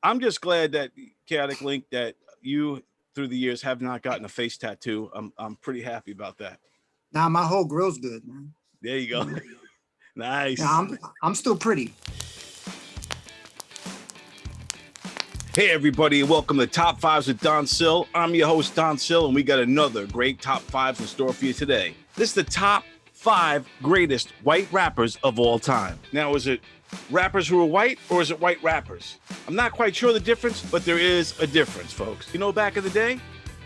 I'm just glad that Chaotic Link that you through the years have not gotten a face tattoo. I'm pretty happy about that. Now my whole grill's good, man. There you You go. know, yeah, Nice. I'm still pretty. Hey everybody, and welcome to Top Fives with Don Sill. I'm your host Don Sill, and we got another great top fives in store for you today. This is the top 5 greatest white rappers of all time. Now, is it rappers who are white, or is it white rappers? I'm not quite sure the difference, but there is a difference, folks. You know, back in the day,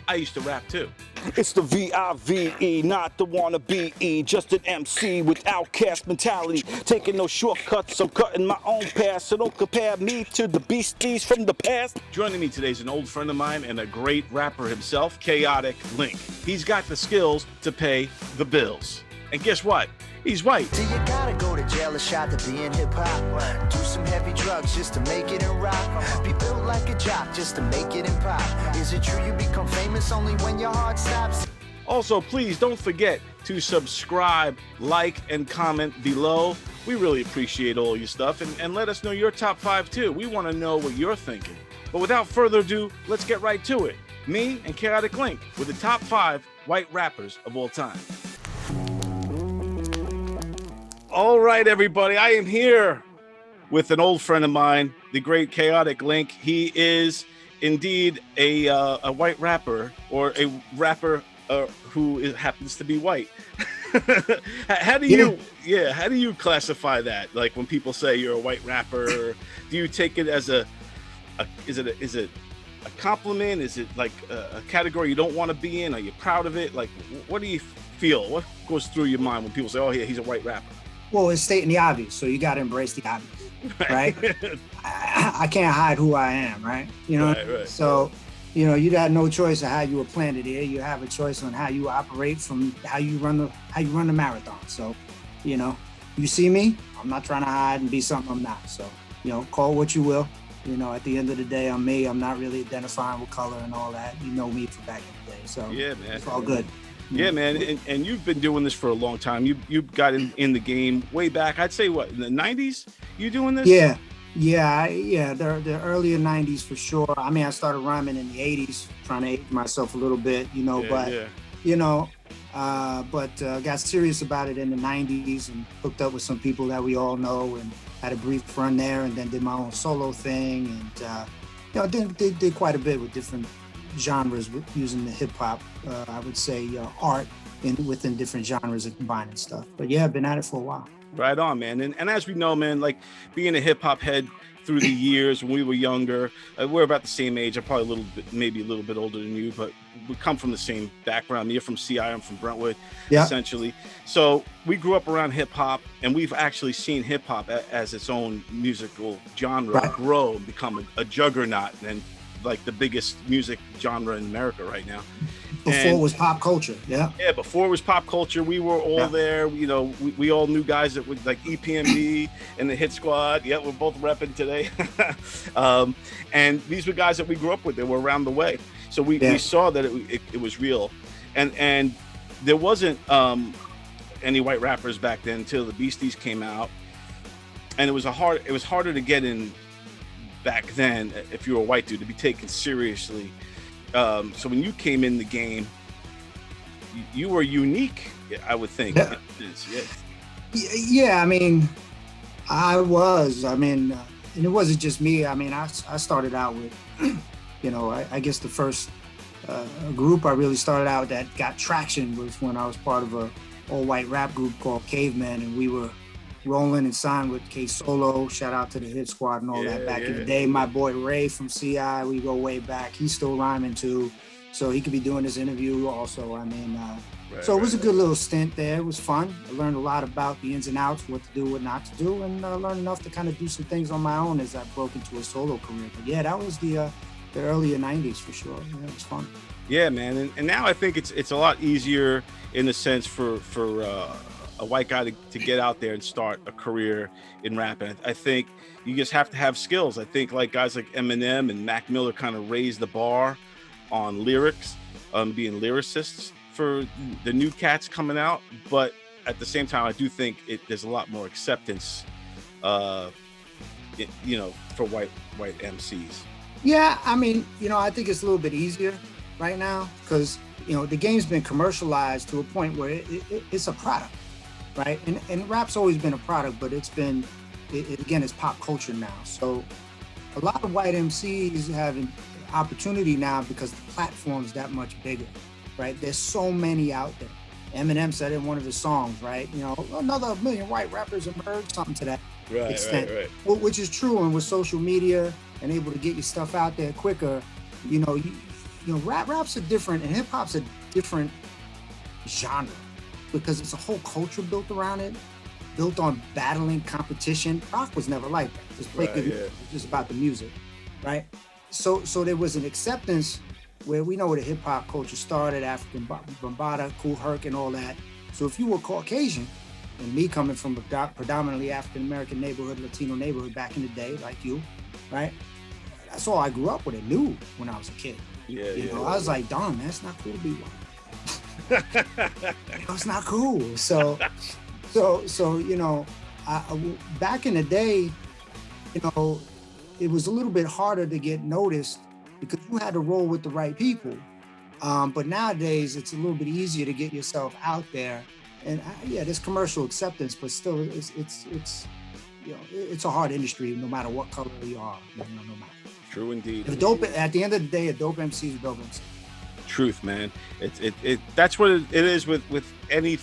I used to rap too. It's the VIVE, not the wannabe E, just an MC with outcast mentality. Taking no shortcuts, I'm cutting my own path, so don't compare me to the beasties from the past. Joining me today is an old friend of mine and a great rapper himself, Chaotic Lynk. He's got the skills to pay the bills. And guess what? He's white. Do you gotta go to jail or shot to be in hip-hop? Do some heavy drugs just to make it in rock? Be built like a jock just to make it in pop? Is it true you become famous only when your heart stops? Also, please don't forget to subscribe, like, and comment below. We really appreciate all your stuff, and let us know your top 5 too. We want to know what you're thinking. But without further ado, let's get right to it. Me and Chaotic Lynk with the top 5 white rappers of all time. All right, everybody, I am here with an old friend of mine, the great Chaotic Lynk. He is indeed a white rapper, or a rapper who happens to be white. How do you classify that? Like when people say you're a white rapper, do you take it as is it a compliment? Is it like a category you don't want to be in? Are you proud of it? Like, what do you feel? What goes through your mind when people say, "Oh, yeah, he's a white rapper"? Well, it's stating the obvious, so you got to embrace the obvious, right? I can't hide who I am, right? You know, right. So, you know, you got no choice of how you were planted here. You have a choice on how you operate, from how you run the marathon. So, you know, you see me, I'm not trying to hide and be something I'm not. So, you know, call what you will. You know, at the end of the day, I'm me. I'm not really identifying with color and all that. You know me from back in the day. So yeah, man, it's all good. Yeah, man, and you've been doing this for a long time. You got in the game way back. I'd say what, in the 90s? You doing this? Yeah. The earlier 90s for sure. I mean, I started rhyming in the 80s, trying to age myself a little bit, you know. Got serious about it in the 90s and hooked up with some people that we all know, and had a brief run there, and then did my own solo thing, and did quite a bit with different genres using the hip hop, I would say, art within different genres and combining stuff. But yeah, I've been at it for a while. Right on, man. And as we know, man, like being a hip hop head through the years when we were younger, we're about the same age. I'm probably maybe a little bit older than you, but we come from the same background. You're from CI, I'm from Brentwood, essentially. So we grew up around hip hop, and we've actually seen hip hop as its own musical genre grow and become a juggernaut, and like the biggest music genre in America right now. Before it was pop culture, yeah, before it was pop culture, we were all there. You know, we all knew guys that would like EPMD and the Hit Squad. Yeah, we're both repping today. And these were guys that we grew up with. They were around the way, so we saw that it was real, and there wasn't any white rappers back then until the Beasties came out, and it was harder to get in back then if you were a white dude to be taken seriously. So when you came in the game, you were unique, I would think. Yeah, I mean, I was. I mean, and it wasn't just me. I mean, I started out with, you know, I guess the first group I really started out that got traction was when I was part of a all-white rap group called Caveman, and we were rolling and signed with K Solo. Shout out to the Hit Squad and all that back in the day. My boy Ray from CI, we go way back. He's still rhyming too, so he could be doing this interview also. I mean, it was a good little stint there. It was fun. I learned a lot about the ins and outs, what to do, what not to do, and learned enough to kind of do some things on my own as I broke into a solo career. But yeah, that was the earlier 90s for sure. Yeah, it was fun. Yeah, man, and now I think it's a lot easier in the sense for a white guy to get out there and start a career in rap. And I think you just have to have skills. I think like guys like Eminem and Mac Miller kind of raised the bar on lyrics, being lyricists for the new cats coming out. But at the same time, I do think there's a lot more acceptance you know, for white MCs? Yeah, I mean, you know, I think it's a little bit easier right now because, you know, the game's been commercialized to a point where it's a product, right? And rap's always been a product, but it's been, again, it's pop culture now. So a lot of white MCs have an opportunity now because the platform's that much bigger, right? There's so many out there. Eminem said in one of his songs, right? You know, another million white rappers emerged, something to that extent, right. Well, which is true. And with social media and able to get your stuff out there quicker, you know, rap's a different, and hip hop's a different genre because it's a whole culture built around it, built on battling competition. Rock was never like that. Just play good music. It's just about the music, right? So there was an acceptance where we know where the hip hop culture started, African Bambaataa, Kool Herc, and all that. So if you were Caucasian, and me coming from a predominantly African American neighborhood, Latino neighborhood back in the day, like you, right? That's all I grew up with and knew when I was a kid. You know, I was like, darn, man, it's not cool to be white. You know, it's not cool. So you know, back in the day, you know, it was a little bit harder to get noticed because you had to roll with the right people. But nowadays, it's a little bit easier to get yourself out there. And yeah, there's commercial acceptance, but still, it's you know, it's a hard industry no matter what color you are. You know, no matter. True indeed. At the end of the day, a dope MC is a dope MC. Truth, man. That's what it is with any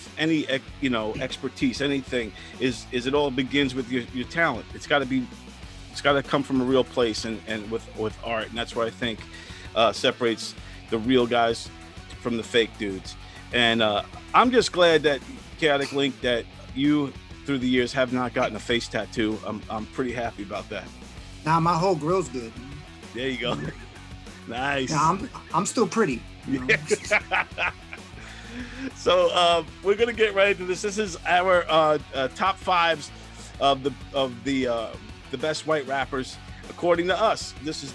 you know, expertise. Anything is it all begins with your talent. It's got to come from a real place, and with art, and that's what I think separates the real guys from the fake dudes. And I'm just glad that Chaotic Lynk, that you through the years have not gotten a face tattoo. I'm pretty happy about that. Nah, my whole grill's good. There you go. Nice. Nah, I'm still pretty. You know? So we're gonna get right into this. This is our top fives of the best white rappers according to us. This is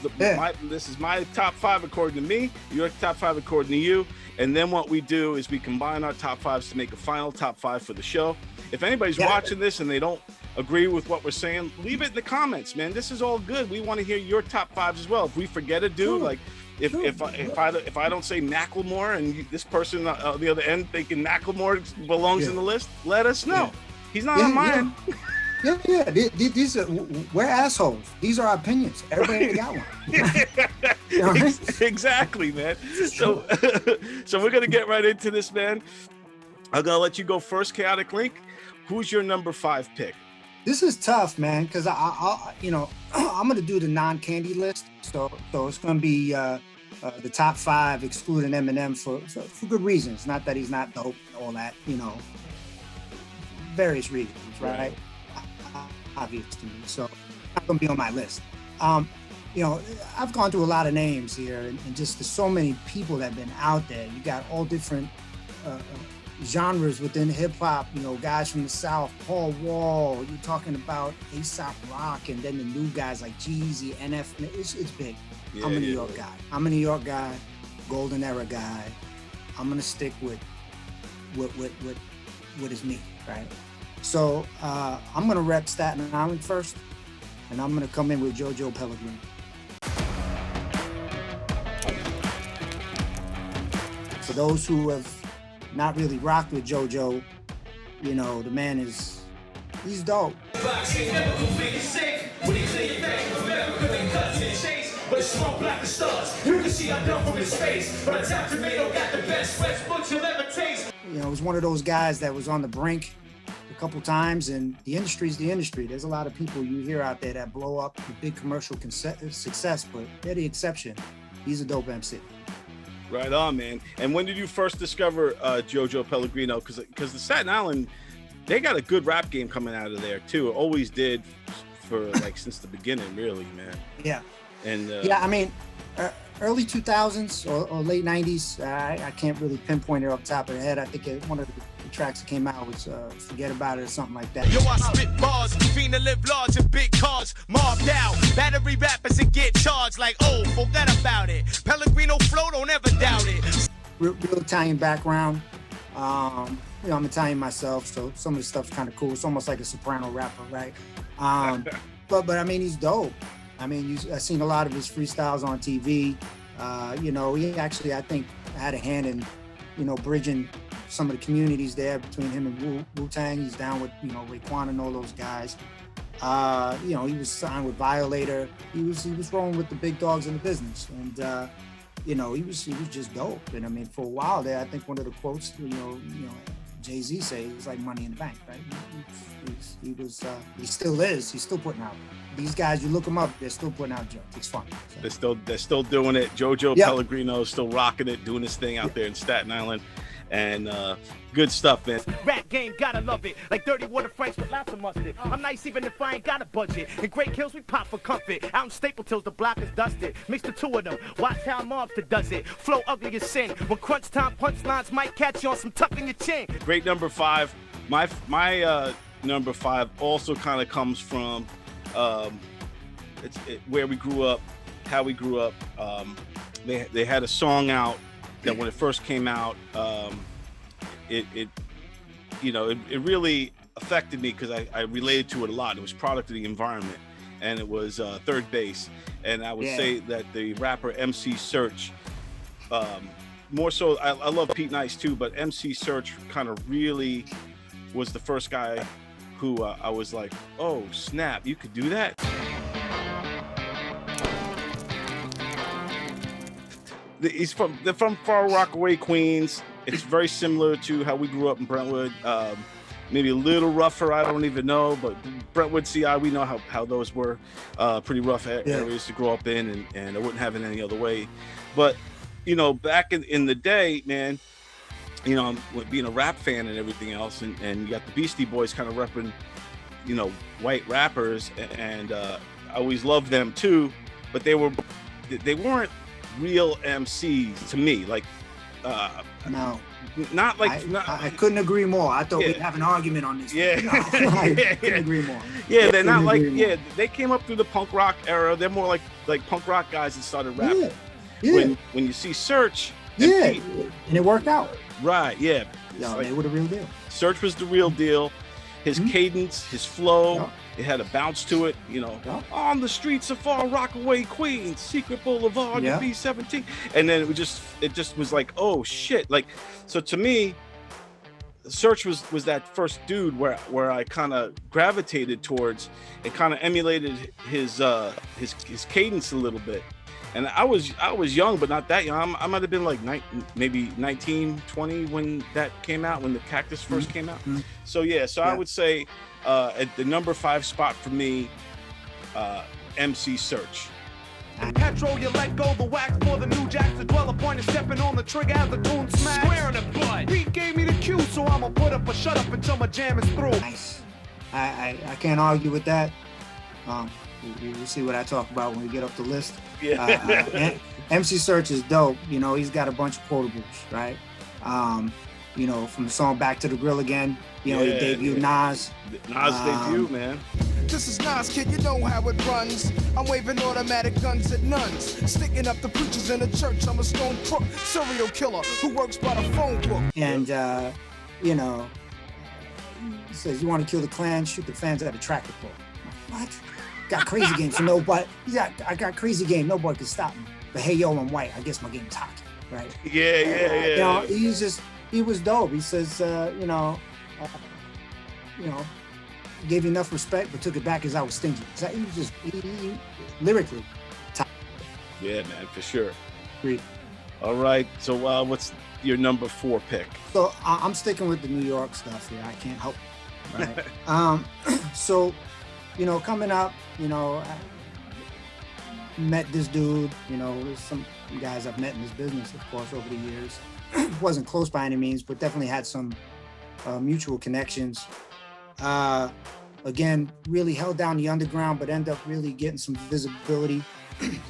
my top five according to me. Your top five according to you. And then what we do is we combine our top fives to make a final top five for the show. If anybody's watching this and they don't agree with what we're saying, leave it in the comments, man. This is all good. We want to hear your top fives as well. If we forget a dude, like if I don't say Macklemore and this person on the other end thinking Macklemore belongs in the list, let us know. He's not on mine. Yeah. These are, we're assholes. These are our opinions. Everybody ain't got one. You know what I mean? Exactly, man. So we're gonna get right into this, man. I'm gonna let you go first, Chaotic Lynk. Who's your number 5 pick? This is tough, man, because I you know, I'm gonna do the non-candy list. So it's gonna be the top 5 excluding Eminem for good reasons. Not that he's not dope, all that, you know, various reasons, right? Obvious to me. So not gonna be on my list. You know, I've gone through a lot of names here, and just there's so many people that have been out there. You got all different genres within hip hop. You know, guys from the South, Paul Wall. You're talking about A$AP Rock, and then the new guys like Jeezy, NF. It's big. I'm a New York guy. I'm a New York guy, golden era guy. I'm gonna stick with what is me, right? So I'm gonna rep Staten Island first, and I'm gonna come in with JoJo Pellegrini. For those who have not really rocked with JoJo, you know, the man he's dope. But it's small black and stars. You can see I'm done from his face. But a tomato got the best fresh books you'll ever taste. You know, it was one of those guys that was on the brink a couple times, and the industry's the industry. There's a lot of people you hear out there that blow up with big commercial success, but they're the exception. He's a dope MC. Right on, man. And when did you first discover JoJo Pellegrino? Because the Staten Island, they got a good rap game coming out of there too. It always did for like since the beginning, really, man. Yeah. And yeah, I mean, early 2000s or late 90s. I can't really pinpoint it off the top of the head. I think one of the tracks that came out was "Forget About It" or something like that. Yo, I spit bars, fiend to live large in big cars, mobbed out, battery rappers and get charged like, oh, forget about it. Pellegrino flow, don't ever doubt it. Real Italian background. You know, I'm Italian myself, so some of the stuff's kind of cool. It's almost like a soprano rapper, right? but I mean, he's dope. I mean, I've seen a lot of his freestyles on TV. You know, he actually, I think, had a hand in, you know, bridging some of the communities there between him and Wu-Tang. He's down with, you know, Raekwon and all those guys. You know, he was signed with Violator. He was rolling with the big dogs in the business, and you know, he was just dope. And I mean, for a while there, I think one of the quotes, you know, Jay-Z say it was like Money in the Bank, right? He still is. He's still putting out. These guys, you look them up, they're still putting out jokes. It's fun. So. They're still doing it. Jojo Pellegrino is still rocking it, doing his thing out there in Staten Island. And good stuff, man. Rap game, gotta love it. Like dirty water franks with lots of mustard. I'm nice even if I ain't got a budget. In Great Kills, we pop for comfort. Out in Stapleton's, the block is dusted. Mix the two of them. Watch how Mobster does it. Flow ugly as sin. When crunch time punchlines might catch you on some tuck in your chin. Great number 5. My number 5 also kind of comes from where we grew up, how we grew up. They had a song out that when it first came out, it really affected me because I related to it a lot. It was product of the environment, and it was Third Base. And I would say that the rapper MC Search, more so, I love Pete Nice too, but MC Search kind of really was the first guy who I was like, oh snap, you could do that? They're from Far Rockaway, Queens. It's very similar to how we grew up in Brentwood. Maybe a little rougher, I don't even know, but Brentwood, CI, we know how those were pretty rough areas to grow up in, and I wouldn't have it any other way. But, you know, back in the day, man, you know, with being a rap fan and everything else, and you got the Beastie Boys kind of repping, you know, white rappers, and I always loved them too, but they weren't real MCs to me. Like, no, not like I couldn't agree more. I thought we'd have an argument on this. Yeah, I couldn't agree more. Yeah, they're not like they came up through the punk rock era. They're more like punk rock guys that started rapping. When you see Search, and it worked out. Right, yeah. No, they were the real deal. Search was the real deal. His cadence, his flow, it had a bounce to it, you know. On the streets of Far Rockaway, Queens, Secret Boulevard, B17. And then it just was like, oh shit. Like, so to me, Search was that first dude where I kind of gravitated towards and kind of emulated his cadence a little bit. And I was young, but not that young. I might have been like maybe 19, 20 when that came out, when the Cactus first came out. So I would say at the number 5 spot for me, MC Search. Petrol, you let go the wax for the new jacks to dwell upon and stepping on the trigger as the tune smash. Square in the butt. Beat gave me the cue, so I'ma put up a shut up until my jam is through. Nice. I can't argue with that. We'll see what I talk about when we get up the list. MC Search is dope. You know, he's got a bunch of quotables, right? You know, from the song Back to the Grill Again, you know, he debuted Nas. Nas debut, man. This is Nas, kid, you know how it runs. I'm waving automatic guns at nuns. Sticking up the preachers in the church. I'm a stone crook, serial killer who works by the phone book. And, you know, he says, you want to kill the Klan, shoot the fans at a tractor pull. What? Got crazy game, so nobody. Yeah, I got crazy game. Nobody can stop me. But hey, yo, I'm white. I guess my game's hot, right? Yeah. You know, he was dope. He says, you know, gave you enough respect, but took it back as I was stingy. So he was just lyrically top. Yeah, man, for sure. Agreed. All right. So, what's your number 4 pick? So I'm sticking with the New York stuff here. I can't help it. Right. So. You know, coming up, you know, I met this dude, you know, there's some guys I've met in this business, of course, over the years. Wasn't close by any means, but definitely had some mutual connections. Again, really held down the underground, but ended up really getting some visibility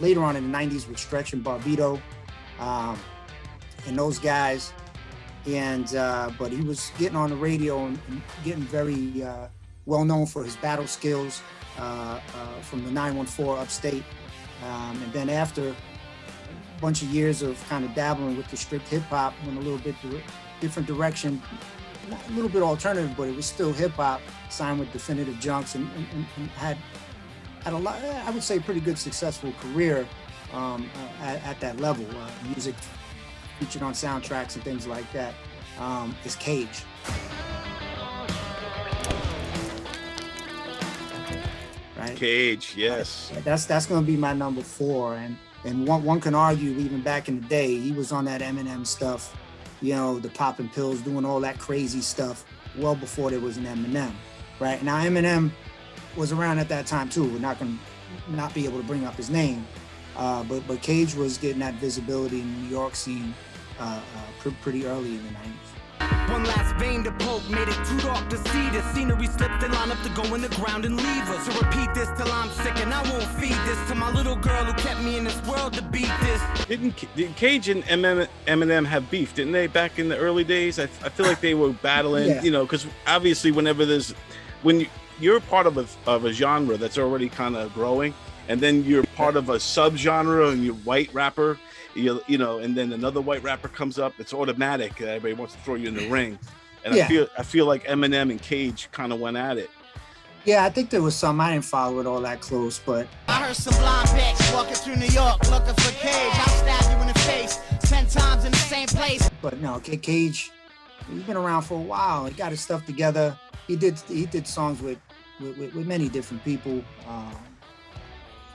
later on in the 90s with Stretch and Barbito and those guys. And but he was getting on the radio and getting very well known for his battle skills from the 914 upstate. And then after a bunch of years of kind of dabbling with the strict hip hop, went a little bit different direction, a little bit alternative, but it was still hip hop, signed with Definitive Junks and had had a lot, I would say, pretty good successful career at that level. Music featured on soundtracks and things like that is Cage. Right? Cage, yes. That's going to be my number 4, and one can argue even back in the day he was on that Eminem stuff, you know, the popping pills, doing all that crazy stuff well before there was an Eminem, right? Now Eminem was around at that time too. We're not going to not be able to bring up his name, but Cage was getting that visibility in the New York scene pretty early in the 90s. One last vein to poke, made it too dark to see. The scenery slipped and line up to go in the ground and leave us. So repeat this till I'm sick, and I won't feed this to my little girl who kept me in this world to beat this. Did Cage and Eminem have beef, didn't they, back in the early days? I feel like they were battling, Yeah. you know, because obviously when you're part of a genre that's already kind of growing, and then you're part of a subgenre and you're white rapper, you know, and then another white rapper comes up, it's automatic. Everybody wants to throw you in the ring. And Yeah. I feel like Eminem and Cage kind of went at it. Yeah, I think there was some. I didn't follow it all that close, but I heard some blind bitch walking through New York looking for Cage. I'll stab you in the face 10 times in the same place. no, Cage, he's been around for a while. He got his stuff together. He did songs with many different people.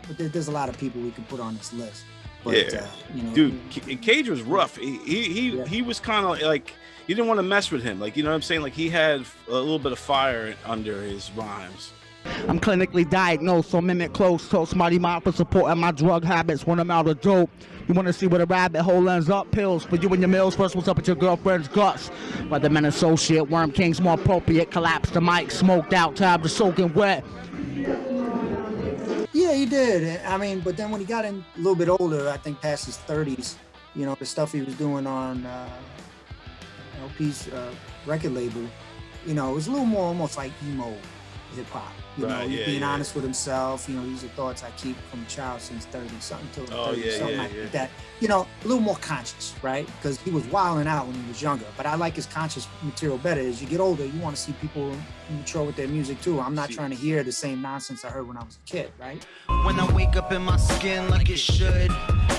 But there's a lot of people we can put on this list. But, Yeah, you know, dude, Cage was rough. He was kind of like, you didn't want to mess with him. Like, you know what I'm saying? Like, he had a little bit of fire under his rhymes. I'm clinically diagnosed, so mimic close. Told somebody mouth for supporting my drug habits when I'm out of dope. You want to see where the rabbit hole ends up? Pills for you and your meals. First, what's up with your girlfriend's guts? Weatherman associate, Worm King's more appropriate. Collapsed the mic, smoked out, tab to soaking wet. Yeah, he did. I mean, but then when he got in a little bit older, I think past his 30s, you know, the stuff he was doing on LP's record label, you know, it was a little more almost like emo hip hop. You know, he's being honest with himself. You know, these are thoughts I keep from a child since 30-something till 30, something like that. You know, a little more conscious, right? Because he was wilding out when he was younger. But I like his conscious material better. As you get older, you want to see people mature with their music too. I'm not trying to hear the same nonsense I heard when I was a kid, right? When I wake up in my skin like it should,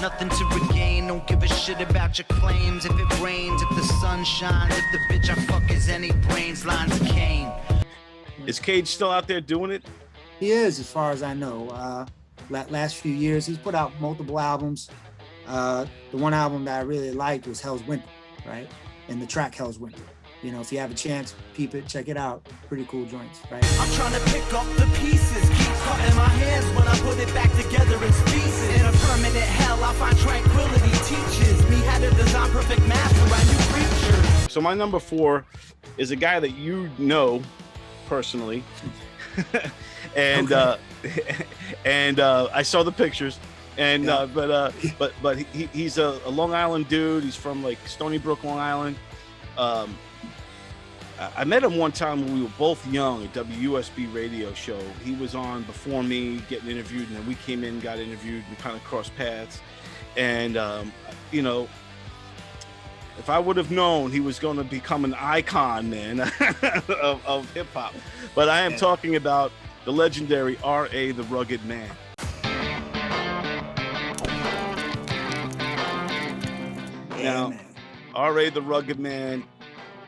nothing to regain, don't give a shit about your claims. If it rains, if the sun shines, if the bitch I fuck is any brains, lines of Cain. Is Cage still out there doing it? He is, as far as I know. Last few years, he's put out multiple albums. The one album that I really liked was Hell's Winter, right? And the track Hell's Winter. You know, if you have a chance, peep it, check it out. Pretty cool joints, right? I'm trying to pick up the pieces, keep cutting my hands when I put it back together in pieces. In a permanent hell, I find tranquility teaches me how to design perfect math around you creatures. So my number 4 is a guy that you know personally. And I saw the pictures, and but he's a Long Island dude. He's from like Stony Brook, Long Island. I met him one time when we were both young at WUSB radio show. He was on before me getting interviewed, and then we came in, got interviewed. We kind of crossed paths, and you know, if I would have known he was going to become an icon, man, of hip hop. But I am talking about the legendary R.A. the Rugged Man. Now, R.A. the Rugged Man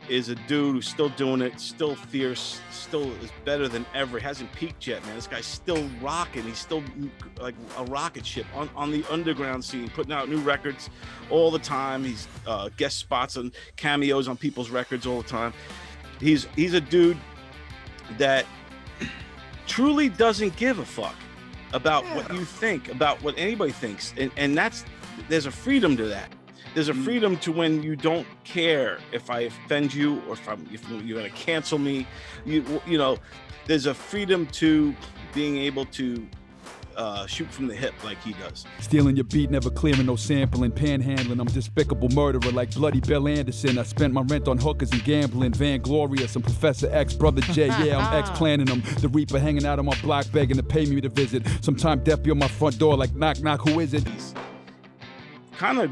is a dude who's still doing it, still fierce, still is better than ever. He hasn't peaked yet, man. This guy's still rocking. He's still like a rocket ship on the underground scene, putting out new records all the time. He's guest spots and cameos on people's records all the time. He's a dude that truly doesn't give a fuck about what you think, about what anybody thinks, and there's a freedom to that. There's a freedom to when you don't care if I offend you or if you're gonna cancel me. You know, there's a freedom to being able to shoot from the hip like he does. Stealing your beat, never clearing, no sampling, panhandling. I'm despicable murderer like Bloody Bill Anderson. I spent my rent on hookers and gambling. Vanglorious, I'm Professor X, Brother J. Yeah, I'm X-planning them. The Reaper hanging out on my block begging to pay me to visit. Sometime death be on my front door like knock knock, who is it? Kind of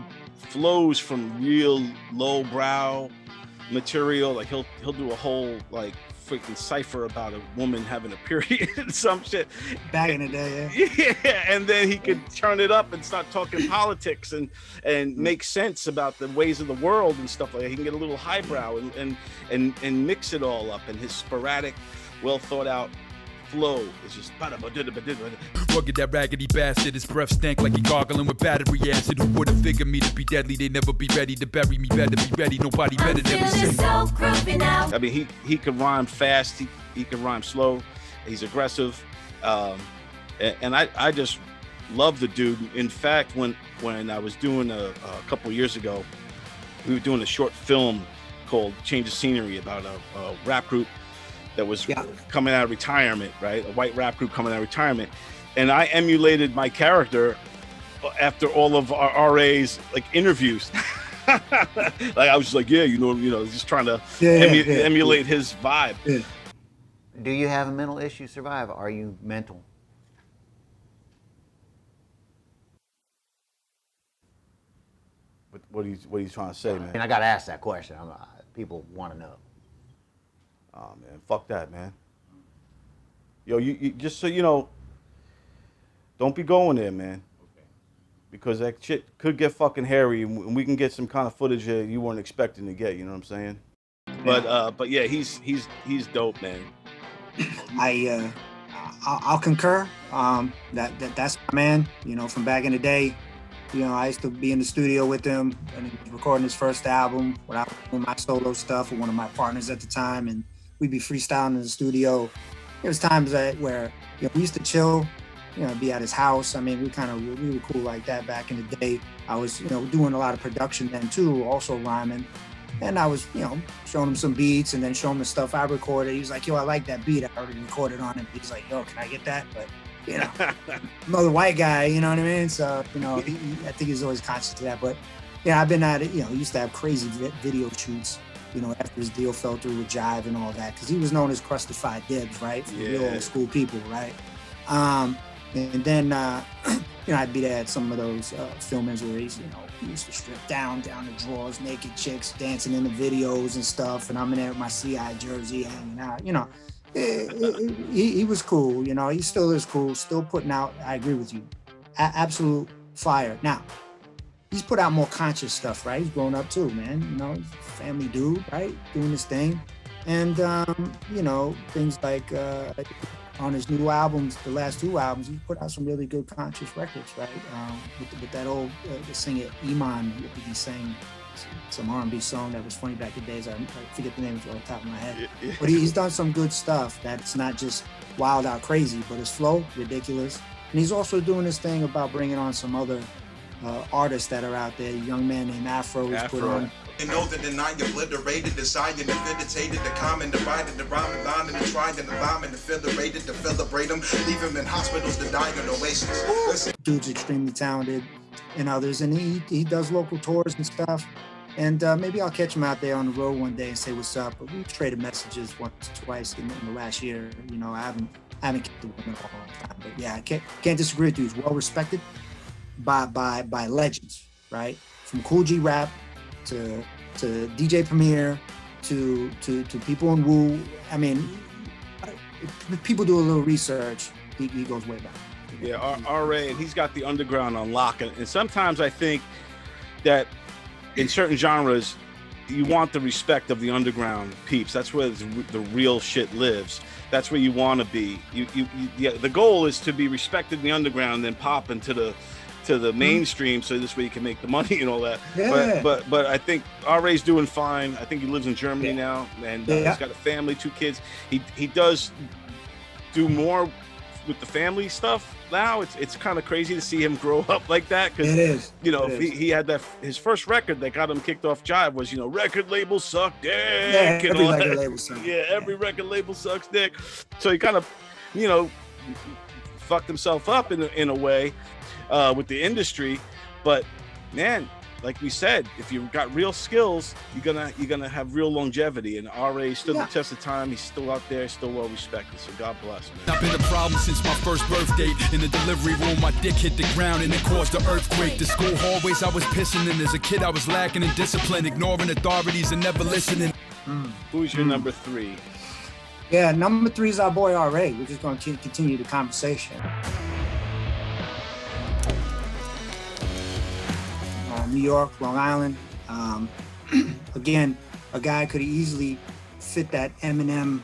flows from real lowbrow material. Like he'll do a whole like freaking cipher about a woman having a period and some shit. Back in the day, yeah. Yeah, and then he could turn it up and start talking politics and make sense about the ways of the world and stuff like that. He can get a little highbrow and mix it all up, and his sporadic, well thought out flow is just rugged, that raggedy bastard. His breath stank like he gargling with battery acid. Who would have figured me to be deadly? They never be ready to bury me. Better be ready. Nobody better than me. So groovy now. I mean, he can rhyme fast. He can rhyme slow. He's aggressive, and I just love the dude. In fact, when I was doing a couple years ago, we were doing a short film called "Change of Scenery" about a rap group that was coming out of retirement, right? A white rap group coming out of retirement. And I emulated my character after all of our RA's like interviews. Like I was just like, yeah, you know, just trying to emulate his vibe. Yeah. Do you have a mental issue, Survive? Are you mental? What are you trying to say, man? And I got to ask that question. People want to know. Oh man, fuck that, man. Yo, you just so you know, don't be going there, man. Okay. Because that shit could get fucking hairy, and we can get some kind of footage that you weren't expecting to get. You know what I'm saying? Yeah. But yeah, he's dope, man. I'll concur. That's my man. You know, from back in the day. You know, I used to be in the studio with him and he was recording his first album when I was doing my solo stuff with one of my partners at the time, and we'd be freestyling in the studio. There was times where you know, we used to chill, you know, be at his house. I mean, we were cool like that back in the day. I was, you know, doing a lot of production then too, also rhyming. And I was, you know, showing him some beats and then showing him the stuff I recorded. He was like, yo, I like that beat. I already recorded on it. He's like, yo, can I get that? But you know, another white guy, you know what I mean? So, you know, I think he's always conscious of that. But, yeah, I've been at it, you know, he used to have crazy video shoots, you know, after his deal fell through with Jive and all that, because he was known as Crustified Dibs, right? For real old school people, right? And then, you know, I'd be there at some of those filmings where he's, you know, he used to strip down to drawers, naked chicks dancing in the videos and stuff. And I'm in there with my CI jersey hanging out, you know. He was cool, you know, he still is cool, still putting out, I agree with you, absolute fire. Now, he's put out more conscious stuff, right? He's grown up too, man, you know, he's a family dude, right? Doing his thing. And, you know, things like on his new albums, the last two albums, he put out some really good conscious records, right? With that old the singer Iman, he sang some R&B song that was funny back in the days. I forget the name off the top of my head. But he's done some good stuff that's not just wild out crazy, but his flow, ridiculous. And he's also doing this thing about bringing on some other artists that are out there. A young man named Afro is put on. And know that the night obliterated, the sign and the the common, divided, the rhyme and line, and the trying, and the rhyme, and the federated, to celebrate them, leave him in hospitals to die in oasis. Listen. Dude's extremely talented and others, and he does local tours and stuff. And maybe I'll catch him out there on the road one day and say what's up. But we've traded messages once or twice in the last year. You know, I haven't kept the woman all the time. But yeah, I can't disagree with you. He's well respected by legends, right? From Cool G Rap to DJ Premier to people in Wu. I mean, if people do a little research, he goes way back. Yeah, RA, and he's got the underground on lock. And sometimes I think that in certain genres, you want the respect of the underground peeps. That's where the real shit lives. That's where you want to be. The goal is to be respected in the underground and then pop into the mainstream, so this way you can make the money and all that. Yeah. But I think RA's doing fine. I think he lives in Germany now, and he's got a family, 2 kids. He does do more with the family stuff now. It's kind of crazy to see him grow up like that, because it is. You know, he had his first record that got him kicked off Jive was, you know, record labels suck dick. Yeah, every record label sucks. Yeah, every record label sucks dick. So he kind of, you know, fucked himself up in a way with the industry. But man, like we said, if you've got real skills, you're gonna have real longevity. And RA stood the test of time. He's still out there, still well respected. So God bless, man. I've been a problem since my first birth date. In the delivery room, my dick hit the ground and it caused an earthquake. The school hallways I was pissing in. As a kid, I was lacking in discipline, ignoring authorities and never listening. Who's your number 3? Yeah, number 3 is our boy R.A. We're just going to continue the conversation. New York, Long Island. Again, a guy could easily fit that Eminem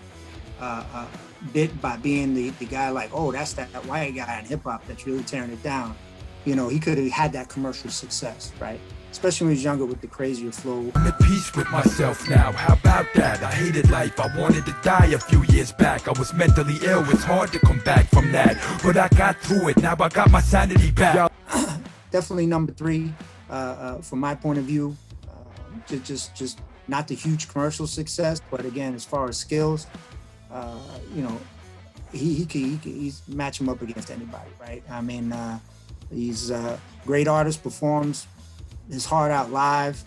bit by being the guy like, oh, that's that white guy in hip hop that's really tearing it down. You know, he could have had that commercial success, right? Especially when he was younger with the crazier flow. I'm at peace with myself now, how about that? I hated life, I wanted to die a few years back. I was mentally ill, it's hard to come back from that. But I got through it, now I got my sanity back. Definitely number 3, from my point of view. Just not the huge commercial success, but again, as far as skills, you know, he's match him up against anybody, right? I mean, he's a great artist, performs his heart out live,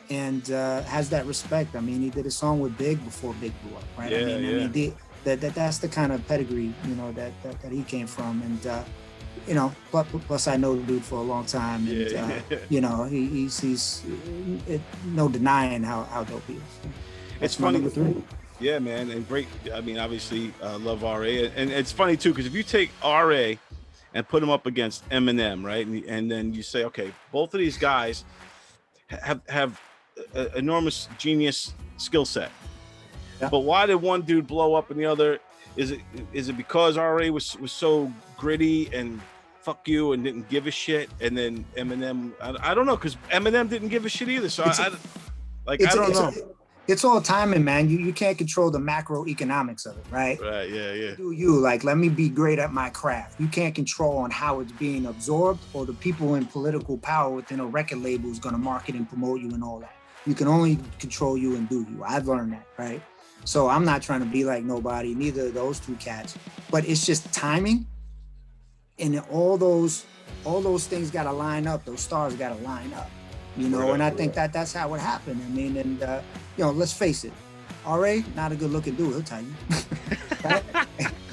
and has that respect. I mean, he did a song with Big before Big blew up, right? Yeah, I mean, that's the kind of pedigree, you know, that he came from, and you know, plus I know the dude for a long time, and you know, he's no denying how dope he is. It's funny. Yeah, man, and great. I mean, obviously, love R.A. And it's funny too, because if you take R.A. and put him up against Eminem, right, and then you say, okay, both of these guys have an enormous genius skill set, but why did one dude blow up and the other? Is it because R.A. was so gritty and fuck you and didn't give a shit, and then Eminem? I don't know, because Eminem didn't give a shit either. So I don't know. It's all timing, man. You can't control the macroeconomics of it, right? Right, yeah. Do you, like, let me be great at my craft. You can't control on how it's being absorbed, or the people in political power within a record label is going to market and promote you and all that. You can only control you and do you. I've learned that, right? So I'm not trying to be like nobody, neither of those 2 cats, but it's just timing. And all those things got to line up. Those stars got to line up. You know, and I think that's how it happened. I mean, and, you know, let's face it, R.A., not a good looking dude, he'll tell you. Right?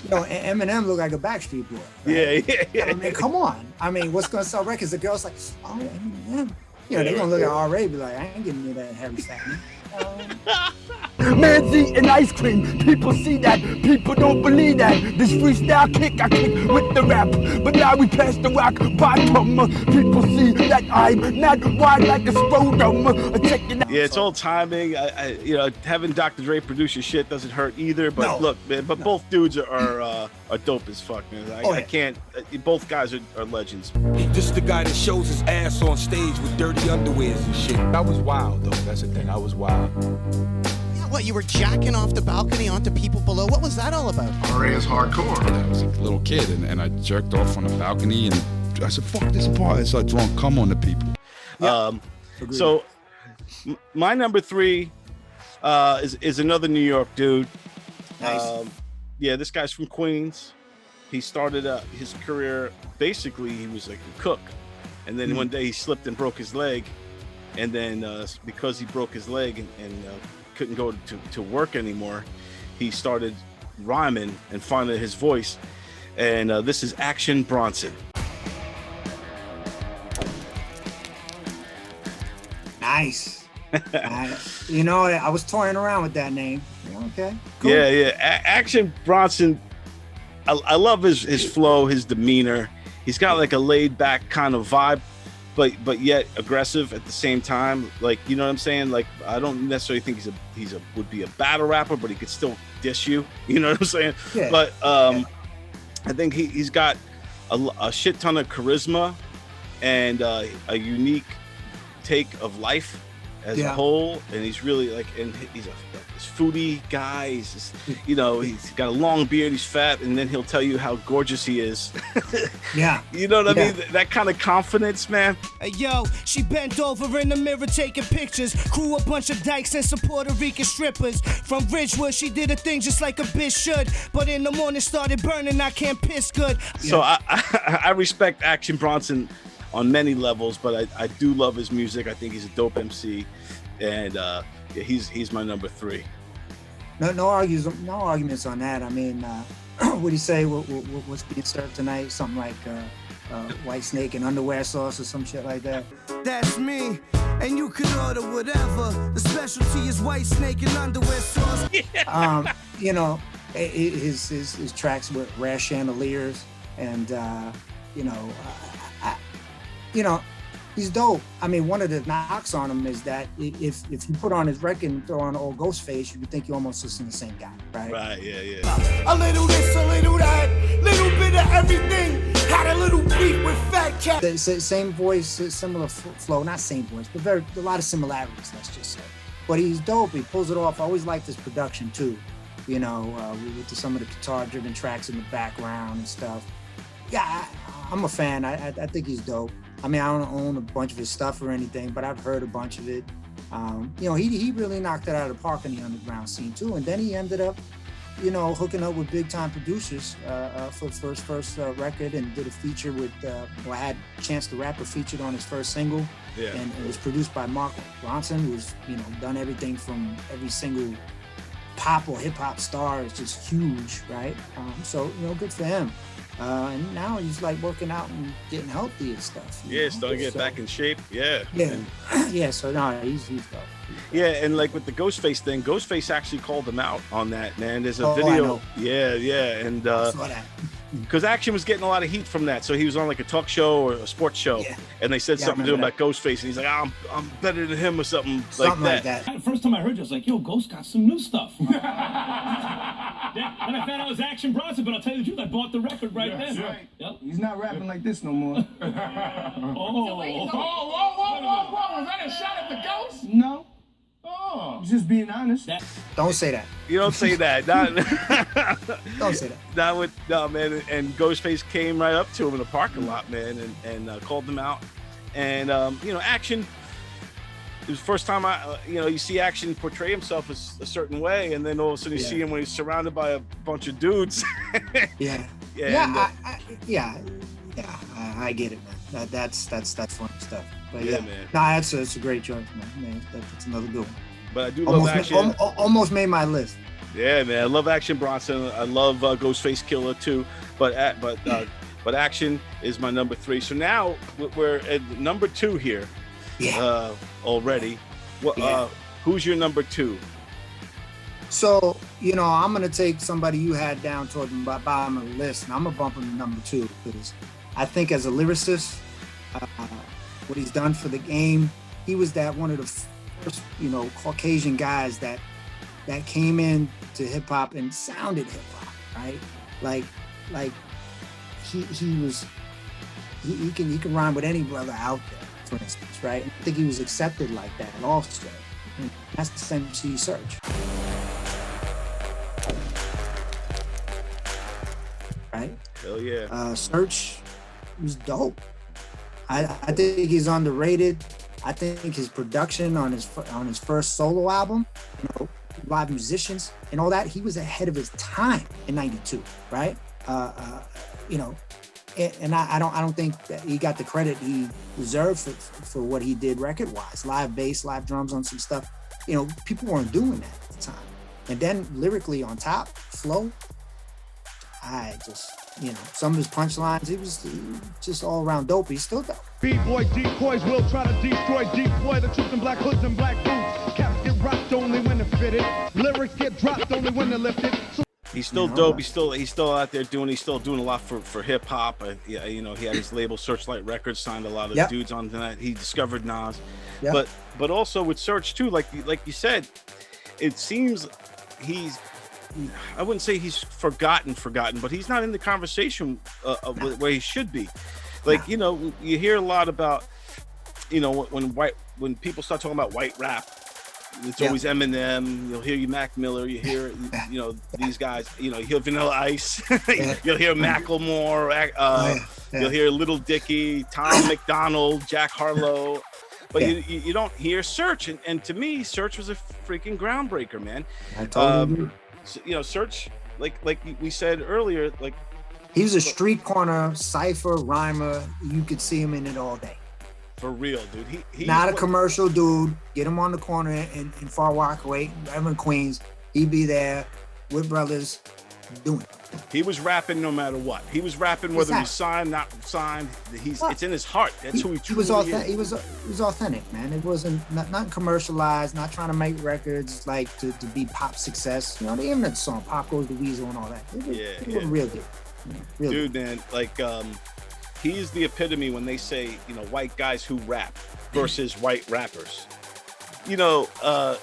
You know, Eminem look like a Backstreet Boy. Right? Yeah. I mean, come on. I mean, what's going to sell records? The girl's like, oh, Eminem. You know, they're going to look at R.A. and be like, I ain't getting you that Harry Styles. Man's eating ice cream, people see that, people don't believe that. This freestyle kick, I kick with the rap, but now we pass the rock bottom. People see that I'm not wide like a scrotum. Yeah, it's all timing. I you know, having Dr. Dre produce your shit doesn't hurt either. But look, man, both dudes are dope as fuck, man. I can't. Both guys are legends. This the guy that shows his ass on stage with dirty underwears and shit. I was wild, though. That's the thing. I was wild. What, you were jacking off the balcony onto people below? What was that all about? R.A. is hardcore. I was a little kid, and I jerked off on the balcony, and I said, fuck this part, and started throwing cum on the people. So my number 3 is another New York dude. Nice. Yeah, this guy's from Queens. He started his career, basically he was like a cook, and then one day he slipped and broke his leg, and then because he broke his leg and couldn't go to work anymore, he started rhyming and finding his voice, and this is Action Bronson. Nice. You know, I was toying around with that name. Okay, cool. Yeah. Action Bronson, I love his flow, his demeanor. He's got like a laid back kind of vibe, but yet aggressive at the same time. Like, you know what I'm saying? Like, I don't necessarily think he's would be a battle rapper, but he could still diss you. You know what I'm saying? Yeah. But I think he's got a shit ton of charisma and a unique take of life as a whole, and he's really like, and he's a foodie guy. He's just, you know, he's got a long beard, he's fat, and then he'll tell you how gorgeous he is. Yeah. You know what I mean? That kind of confidence, man. Hey, yo, she bent over in the mirror taking pictures. Crew a bunch of dykes and some Puerto Rican strippers. From Ridgewood, she did a thing just like a bitch should. But in the morning started burning, I can't piss good. So I respect Action Bronson on many levels, but I do love his music. I think he's a dope MC, and he's my number 3. No arguments on that. I mean, what do you say? What's being served tonight? Something like white snake and underwear sauce or some shit like that. That's me, and you can order whatever. The specialty is white snake and underwear sauce. You know, his tracks with Rare Chandeliers, and he's dope. I mean, one of the knocks on him is that if you put on his record and throw on old Ghostface, you would think you almost listen to the same guy, right? Right, yeah. A little this, a little that, little bit of everything. Had a little beat with Fat Cat. The same voice, similar flow, not same voice, but a lot of similarities, let's just say. But he's dope. He pulls it off. I always liked his production too. With some of the guitar-driven tracks in the background and stuff. Yeah, I'm a fan. I think he's dope. I mean, I don't own a bunch of his stuff or anything, but I've heard a bunch of it. He really knocked it out of the park in the underground scene too. And then he ended up, hooking up with big-time producers for his first record, and did a feature with, I had Chance the Rapper featured on his first single. Yeah. And it was produced by Mark Ronson, who's, done everything from every single pop or hip-hop star is just huge, right? So, good for him. And now he's like working out and getting healthy and stuff. Starting to get back in shape. Yeah. Yeah. So no, he's dope. Yeah, and like with the Ghostface thing, Ghostface actually called him out on that, man. There's a I video. know. Yeah, and I saw that. because Action was getting a lot of heat from that, so he was on like a talk show or a sports show, and they said something to him about Ghostface, and he's like, I'm better than him or something like that. The first time I heard you, I was like, yo, Ghost got some new stuff. Then I found out it was Action Bronson, but I'll tell you the truth, I bought the record right then. Right. Yep. He's not rapping like this no more. Whoa, Was that a shot at the Ghost? No. Oh, just being honest. Don't say that. You don't say that. Don't say that. No, man. And Ghostface came right up to him in the parking lot, man, and called him out. And Action. It was the first time you see Action portray himself as a certain way, and then all of a sudden you see him when he's surrounded by a bunch of dudes. Yeah. I get it, man. That's fun stuff. But man. It's a great choice, man. That's another good one. But I do love Action. Almost made my list. Yeah, man. I love Action Bronson. I love Ghostface Killer too. But Action is my number 3. So now we're at number 2 here. Yeah. Already. Who's your number 2? So, I'm going to take somebody you had down toward the bottom of the list, and I'm going to bump him to number 2, because I think as a lyricist, what he's done for the game, he was one of the first, Caucasian guys that came in to hip hop and sounded hip hop, right? Like he can rhyme with any brother out there, for instance, right? I think he was accepted like that also. And that's the MC Search. Right? Hell yeah. Search was dope. I think he's underrated. I think his production on his first solo album, live musicians and all that, he was ahead of his time in '92, right? And I don't think that he got the credit he deserved for what he did record-wise. Live bass, live drums on some stuff. People weren't doing that at the time. And then lyrically on top, flow, I just, some of his punchlines, he was just all around dope. He's still dope. B-boy decoys will try to deploy the truth in black hoods and black boots. Caps get rocked only when they're fitted. Lyrics get dropped only when they're lifted. He's still dope. He's still out there doing a lot for hip hop. He had his label Searchlight Records, signed a lot of dudes on that. He discovered Nas, but also with Search too, like you said, it seems I wouldn't say he's forgotten, but he's not in the conversation where he should be. Like you hear a lot about when people start talking about white rap. It's always Eminem. You'll hear Mac Miller. You hear, these guys. You hear Vanilla Ice. You'll hear Macklemore. You'll hear Little Dicky, Tom McDonald, Jack Harlow. But you don't hear Search. And to me, Search was a freaking groundbreaker, man. I totally agree. Search, like we said earlier, like he was a street corner cipher rhymer. You could see him in it all day. For real, dude. He not a commercial dude. Get him on the corner in Far Rockaway, Queens. He'd be there with brothers, doing. He was rapping no matter what. He was rapping whether he's signed, not signed. It's in his heart. That's who he truly is. He was authentic, man. It wasn't not commercialized, not trying to make records like to be pop success. You know, even that song "Pop Goes the Weasel" and all that. It was real good. Dude, man, like he's the epitome when they say, you know, white guys who rap versus white rappers. You know,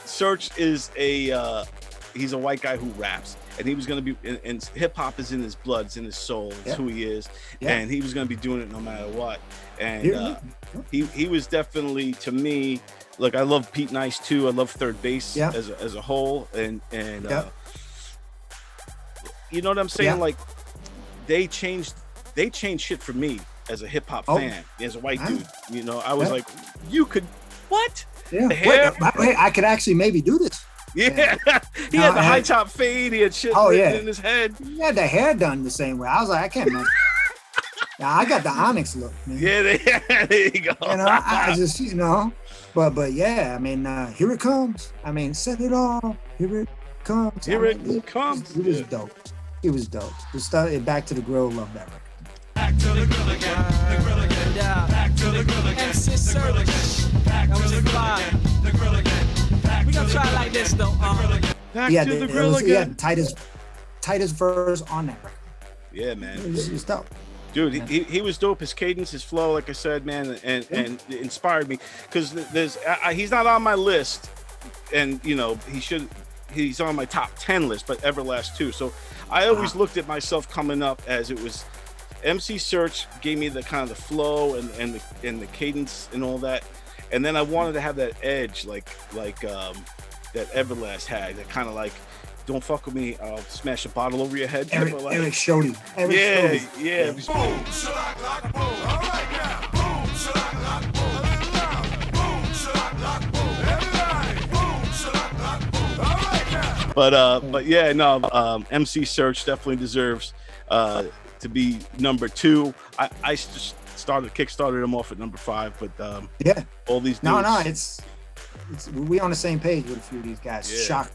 Search is he's a white guy who raps, and he was going to be, and hip hop is in his blood, it's in his soul, it's who he is, and he was going to be doing it no matter what. And he was definitely, to me, look, I love Pete Nice too. I love Third Base as a whole, and you know what I'm saying? Like they changed shit for me as a hip hop fan, as a white dude. You know, I was like, you could what? Yeah. Wait, I could actually maybe do this. Yeah. He had the high top fade. He had shit in his head. He had the hair done the same way. I was like, I can't imagine. Now, I got the Onyx look, man. Yeah, there you go. You know, I just, you know, but yeah, I mean, here it comes. I mean, set it all. Here it comes. Here it comes. It was dope. It was dope. Back to the Grill, love that record. Back to the grill again, the grill again, back to the grill again, MC Service, back to the grill again, the grill again. We gonna try it like this though. Back to the grill again. Tightest verse on that record. Yeah, man. It was dope. Dude, he was dope. His cadence, his flow, like I said, man, and it inspired me because he's not on my list, and you know he's on my top 10 list, but Everlast too. So I always looked at myself coming up as it was. MC Search gave me the kind of the flow and the cadence and all that, and then I wanted to have that edge like that Everlast had, that kind of like, don't fuck with me, I'll smash a bottle over your head. Eric Shody. Yeah. Boom, shack, lock, boom. All right now. Boom, shack, lock, boom. Boom, shack, lock, boom. Everybody. Boom, shack, lock, boom. All right now. But yeah, no, MC Search definitely deserves to be number 2. I just kickstarted him off at number 5, but all these dudes. No, it's we on the same page with a few of these guys. Yeah. Shock.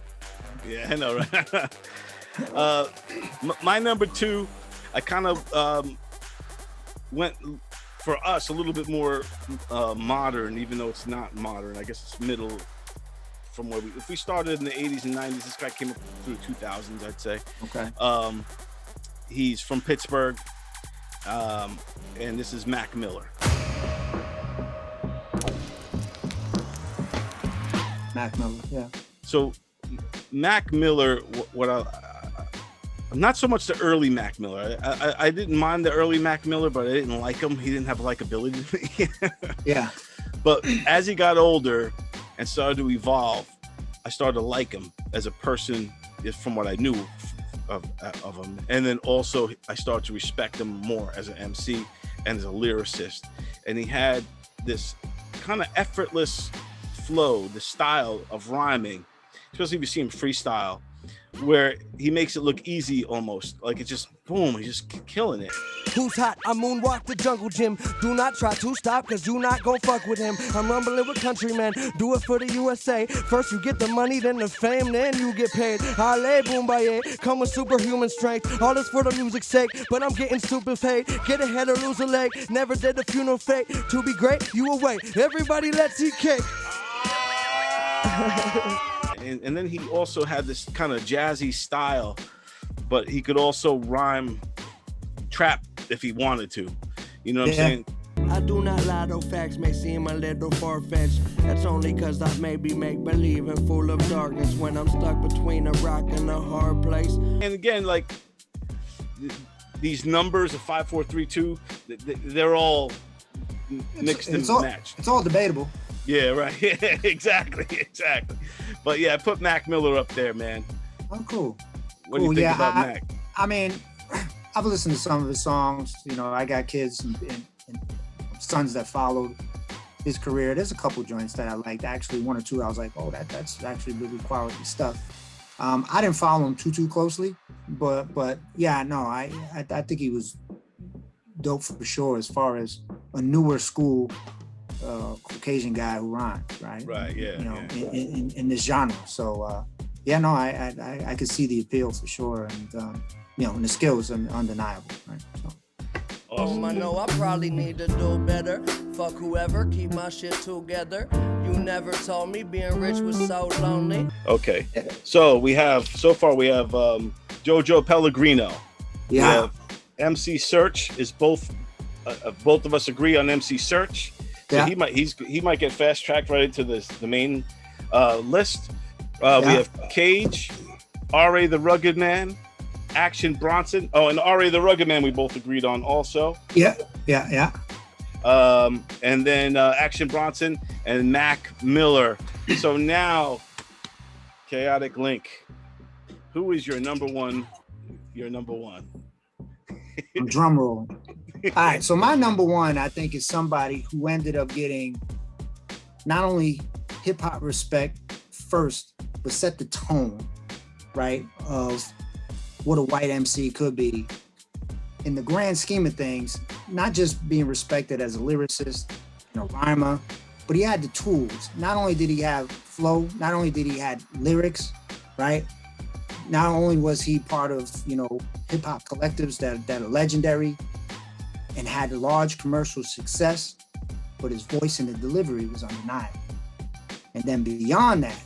Yeah, I know, right? My number 2, I kind of went for us a little bit more modern, even though it's not modern. I guess it's middle from where if we started in the 80s and 90s, this guy came up through 2000s, I'd say. Okay. He's from Pittsburgh, and this is Mac Miller. Mac Miller, yeah. So Mac Miller, not so much the early Mac Miller. I didn't mind the early Mac Miller, but I didn't like him. He didn't have likability to me. Yeah. But as he got older and started to evolve, I started to like him as a person, from what I knew of him, and then also I started to respect him more as an MC and as a lyricist. And he had this kind of effortless flow, the style of rhyming, especially if you see him freestyle, where he makes it look easy almost, like it's just boom, he's just killing it. Who's hot? I moonwalk the jungle gym. Do not try to stop, cause you not gon' fuck with him. I'm rumbling with countrymen, do it for the USA. First you get the money, then the fame, then you get paid. Ale boombaye, come with superhuman strength. All this for the music's sake, but I'm getting stupid paid. Get a head or lose a leg, never did the funeral fake. To be great, you away. Everybody let's eat cake. And then he also had this kind of jazzy style, but he could also rhyme trap if he wanted to. You know what I'm saying? I do not lie, though facts may seem a little far-fetched. That's only cause I maybe make believe and full of darkness when I'm stuck between a rock and a hard place. And again, like these numbers of 5, 4, 3, 2, they're all mixed and matched. It's all debatable. Yeah, right. Yeah, exactly. But yeah, I put Mac Miller up there, man. Oh, cool. What do you think about Mac? I mean, I've listened to some of his songs. You know, I got kids and sons that followed his career. There's a couple joints that I liked. Actually, 1 or 2, I was like, oh, that's actually really quality stuff. I didn't follow him too closely, but yeah, no, I think he was dope for sure as far as a newer school Caucasian guy who rhymes, right? Right, yeah. You know, in this genre. So yeah, no, I could see the appeal for sure, and and the skills are undeniable, right? So. I know I probably need to do better. Fuck whoever, keep my shit together. You never told me being rich was so lonely. Okay, so we have Jojo Pellegrino. Yeah. We have MC Search is both of us agree on MC Search. So Yeah. he might get fast tracked right into the main list. We have Cage, R.A. the Rugged Man, Action Bronson. Oh, and R.A. the Rugged Man we both agreed on also. Yeah. And then Action Bronson and Mac Miller. So now, Chaotic Lynk, who is your number one? Drum roll. All right, so my number one, I think, is somebody who ended up getting not only hip hop respect first, but set the tone, right, of what a white MC could be. In the grand scheme of things, not just being respected as a lyricist and a rhymer, but he had the tools. Not only did he have flow, not only did he have lyrics, right? Not only was he part of, hip hop collectives that are legendary and had large commercial success, but his voice and the delivery was undeniable. And then beyond that,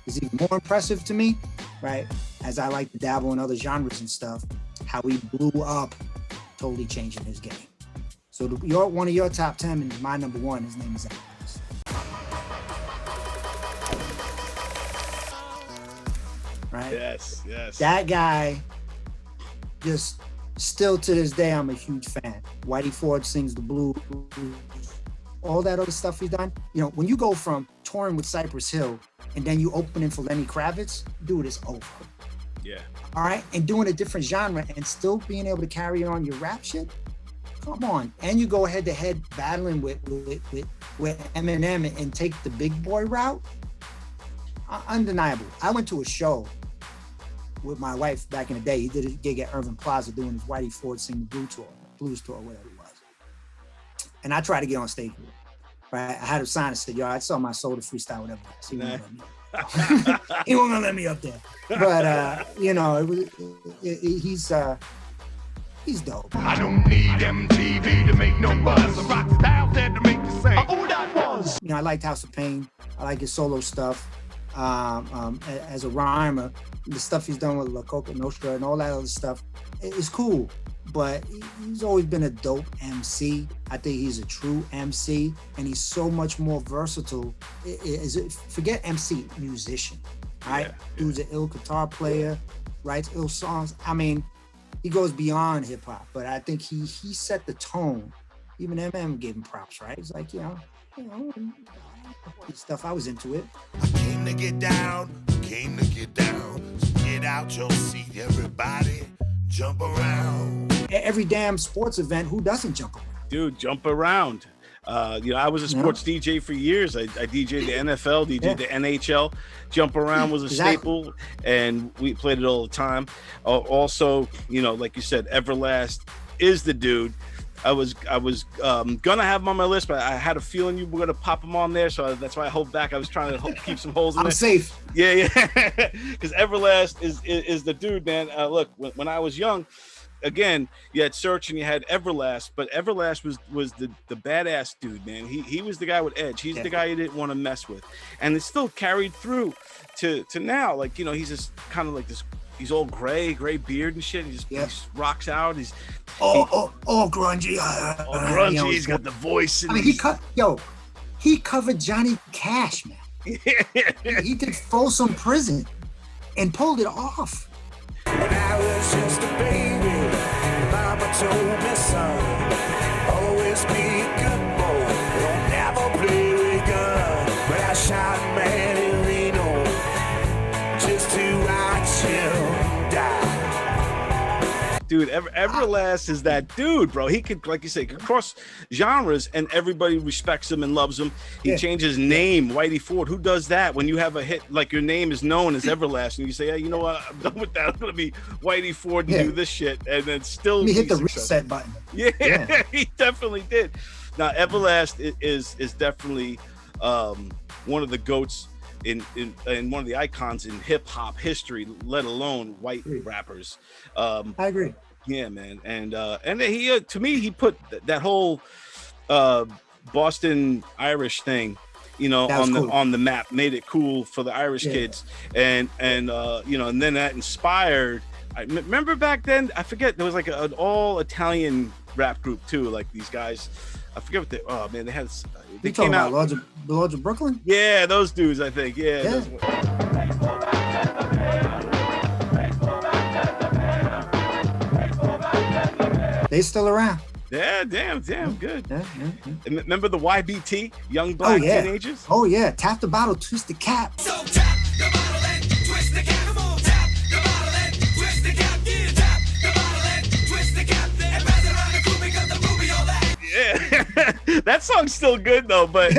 is even more impressive to me, right? As I like to dabble in other genres and stuff, how he blew up, totally changing his game. So one of your top 10 and my number one, his name is Alex. Right? Yes. That guy, just still to this day, I'm a huge fan. Whitey Ford sings the blues, all that other stuff he's done. When you go from touring with Cypress Hill and then you opening for Lenny Kravitz, dude, it's over. Yeah. All right, and doing a different genre and still being able to carry on your rap shit. Come on, and you go head to head battling with Eminem and take the big boy route. Undeniable. I went to a show with my wife back in the day. He did a gig at Irving Plaza doing his Whitey Ford Sing the Blues tour, whatever it was. And I tried to get on stage with him. Right, I had him sign and said, "Yo, I saw my soul to freestyle, whatever." He won't gonna let me up there. But he's dope. I don't need MTV to make no buzz. The rock style there to make you say, "Oh, that was." I liked House of Pain. I like his solo stuff. As a rhymer, the stuff he's done with La Coca Nostra and all that other stuff is cool. But he's always been a dope MC. I think he's a true MC, and he's so much more versatile. Forget MC, musician, right? Dude's an ill guitar player, writes ill songs. I mean, he goes beyond hip hop, but I think he set the tone. Even Eminem gave him props, right? He's like, stuff, I was into it. I came to get down. So get out your seat, everybody. Jump around. Every damn sports event, who doesn't jump around? Dude, jump around. I was a sports DJ for years. I DJ'd the NFL, DJ'd the NHL. Jump around was a staple, and we played it all the time. Also, like you said, Everlast is the dude. I was gonna have him on my list, but I had a feeling you were gonna pop him on there, so that's why I held back. I was trying to keep some holes in there. I'm safe. Yeah, because Everlast is the dude, man. Look, when I was young, again, you had Search and you had Everlast, but Everlast was the badass dude, man. He was the guy with edge. He's the guy you didn't want to mess with, and it still carried through to now. Like, he's just kind of like this. He's all gray beard and shit. He just rocks out. He's all grungy. All grungy. He's got the voice. And he covered Johnny Cash, man. He did Folsom Prison and pulled it off. When I was just a baby, Mama told me, son, always be a good boy. Don't never play with gun. But I shot a man in Reno just to watch him die. Dude, Everlast is that dude, bro. He could, like you say, cross genres and everybody respects him and loves him. He changed his name, Whitey Ford. Who does that when you have a hit, like your name is known as Everlast, and you say, hey, you know what? I'm done with that. I'm going to be Whitey Ford and do this shit. And then still hit the reset button. Yeah, he definitely did. Now, Everlast is definitely one of the GOATs in one of the icons in hip hop history, let alone white rappers. I agree. Yeah, man, and then he to me he put that whole Boston Irish thing, you know, on the map, made it cool for the Irish kids, and you know, and then that inspired. I remember back then, I forget, there was like an all Italian rap group too, like these guys. I forget what they. Oh man, they had. They came out. The Lords of Brooklyn. Yeah, those dudes. I think. Yeah. Yeah. They still around. Yeah, damn, good. Yeah. And remember the YBT, Young Black Teenagers? Oh yeah, tap the bottle, twist the cap. So tap the bottle and twist the cap. Come on, tap the bottle and twist the cap. Yeah, tap the bottle and twist the cap. And pass it around the crew because the movie all that. Yeah, that song's still good though. But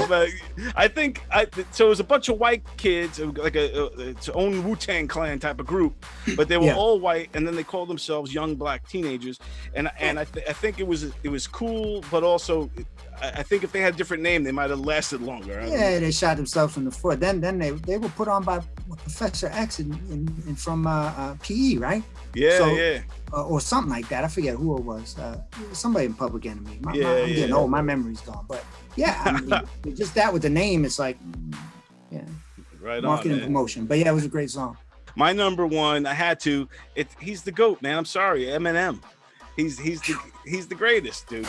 I think so. It was a bunch of white kids, like its own Wu-Tang Clan type of group, but they were all white, and then they called themselves Young Black Teenagers. And I think it was cool, but also I think if they had a different name, they might have lasted longer. Yeah, they shot themselves in the foot. Then they were put on by Professor X in from PE, right? Yeah. Or something like that. I forget who it was. Somebody in Public Enemy. I'm getting old. My memory's gone. But yeah, I mean, just that with the name, it's like, right on, marketing man. Promotion. But yeah, it was a great song. My number one, I had to. He's the GOAT, man. I'm sorry, Eminem. He's the greatest, dude.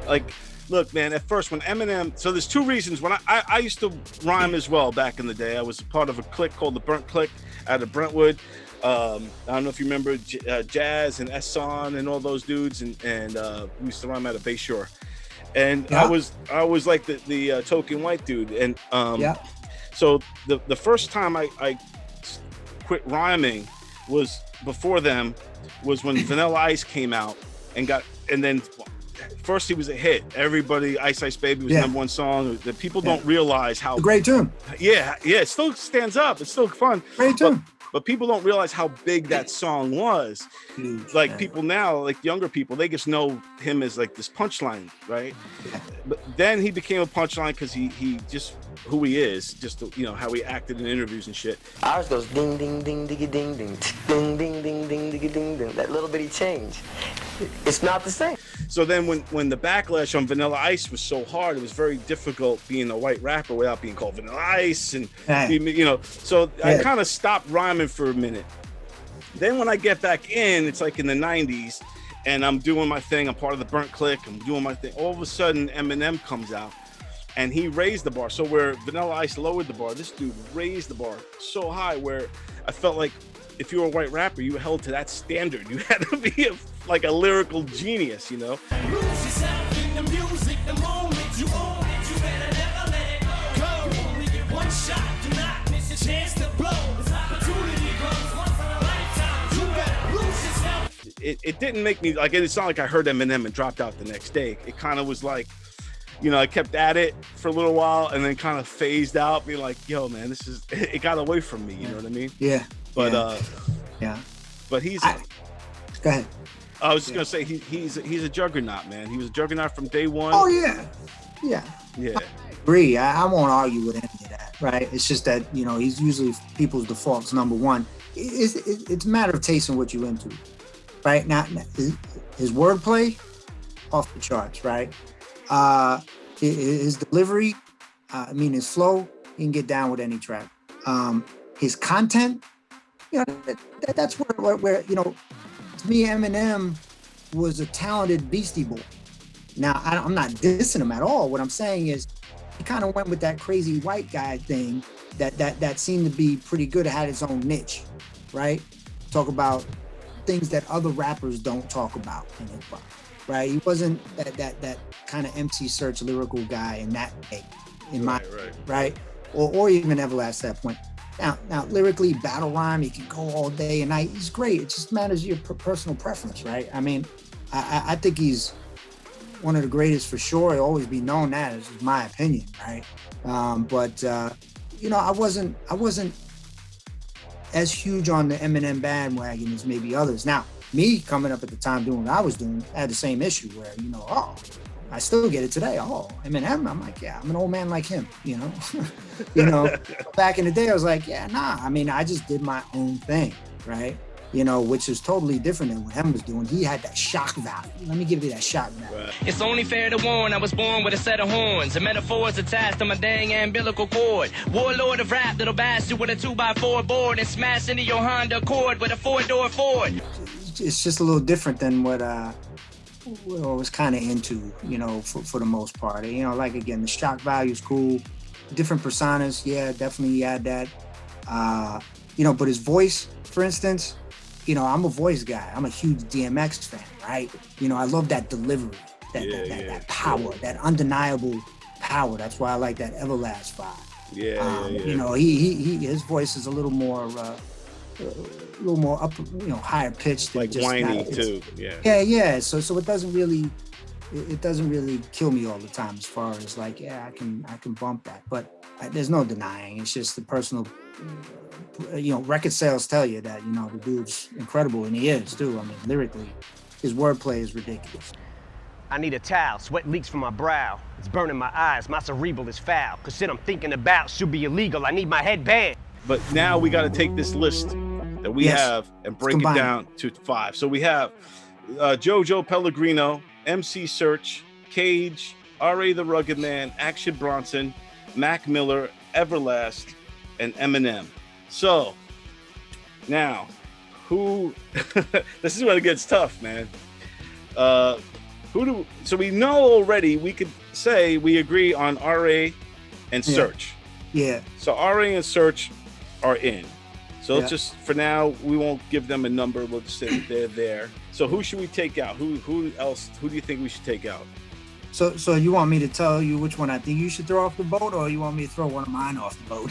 Like, look, man, at first when Eminem, so there's two reasons. When I used to rhyme as well back in the day. I was part of a clique called the Burnt Clique out of Brentwood. I don't know if you remember Jazz and Esson and all those dudes, and we used to rhyme out of Bayshore. And I was like the token white dude. And so the first time I quit rhyming was before them, was when Vanilla Ice came out and then first he was a hit. Everybody, Ice Ice Baby was number one song. The people don't realize how a great tune. Yeah, it still stands up. It's still fun. Great tune. But people don't realize how big that song was. Like people now, like younger people, they just know him as like this punchline, right? But then he became a punchline because he just who he is, just you know how he acted in interviews and shit. Ours goes ding ding ding diggy ding ding ding ding ding ding diggy ding ding. That little bitty change, it's not the same. So then when the backlash on Vanilla Ice was so hard, it was very difficult being a white rapper without being called Vanilla Ice, and you know. So I kind of stopped rhyming for a minute. Then when I get back in, it's like in the 90s, and I'm doing my thing. I'm part of the Burnt Clique. I'm doing my thing. All of a sudden, Eminem comes out, and he raised the bar. So where Vanilla Ice lowered the bar, this dude raised the bar so high where I felt like if you were a white rapper, you were held to that standard. You had to be like a lyrical genius, you know? Lose yourself in the music, the moment you own it, you better never let it go. You only get one shot, do not miss a chance to blow. This opportunity comes once in a lifetime. You better lose yourself. It didn't make me, like, it's not like I heard Eminem and dropped out the next day. It kind of was like, you know, I kept at it for a little while and then kind of phased out, being like, yo, man, it got away from me, you know what I mean? Yeah. But but go ahead. I was just gonna say he's a juggernaut, man. He was a juggernaut from day one. Oh yeah. I agree. I won't argue with any of that, right? It's just that, you know, he's usually people's defaults number one. It's a matter of taste and what you into, right? Now his wordplay off the charts, right? His delivery, his flow, he can get down with any track. His content, you know, that's where you know, to me, Eminem was a talented Beastie Boy. Now, I'm not dissing him at all. What I'm saying is he kind of went with that crazy white guy thing that seemed to be pretty good, had its own niche, right? Talk about things that other rappers don't talk about in hip hop, right? He wasn't that kind of MC Search lyrical guy in that way, right? Or even Everlast at that point. Now, lyrically, battle rhyme, he can go all day and night. He's great. It just matters your personal preference, right? I mean, I think he's one of the greatest for sure. He'll always be known that, as my opinion, right? But you know, I wasn't as huge on the Eminem bandwagon as maybe others. Now, me coming up at the time doing what I was doing, I had the same issue where, you know, I still get it today. Oh, Eminem. I'm like, yeah, I'm an old man like him, you know. Back in the day, I was like, yeah, nah. I mean, I just did my own thing, right? Which is totally different than what Em was doing. He had that shock value. Let me give you that shock value. Right. It's only fair to warn, I was born with a set of horns and metaphors attached to my dang umbilical cord. Warlord of rap that'll bash you with a 2x4 board and smash into your Honda Accord with a 4-door Ford. It's just a little different than what I was kind of into, for the most part. Like, again, the shock value is cool. Different personas, yeah, definitely had that. But his voice, for instance, I'm a voice guy. I'm a huge DMX fan, right? I love that delivery, that power, that undeniable power. That's why I like that Everlast vibe. His voice is a little more up, higher pitched, like just whiny too. Yeah. So it doesn't really kill me all the time. As far as like, yeah, I can bump that, but there's no denying. It's just the personal. Record sales tell you that the dude's incredible, and he is too. I mean, lyrically, his wordplay is ridiculous. I need a towel, sweat leaks from my brow. It's burning my eyes, my cerebral is foul. Cause shit I'm thinking about should be illegal. I need my head banned. But now we got to take this list that we have and break it down to 5. So we have JoJo Pellegrino, MC Search, Cage, R.A. the Rugged Man, Action Bronson, Mac Miller, Everlast, and Eminem. So now, who? This is when it gets tough, man. So we know already. We could say we agree on R.A. and Search. Yeah. So R.A. and Search are in. So let's just, for now, we won't give them a number. We'll just say they're there. So who should we take out? Who else? Who do you think we should take out? So you want me to tell you which one I think you should throw off the boat, or you want me to throw one of mine off the boat?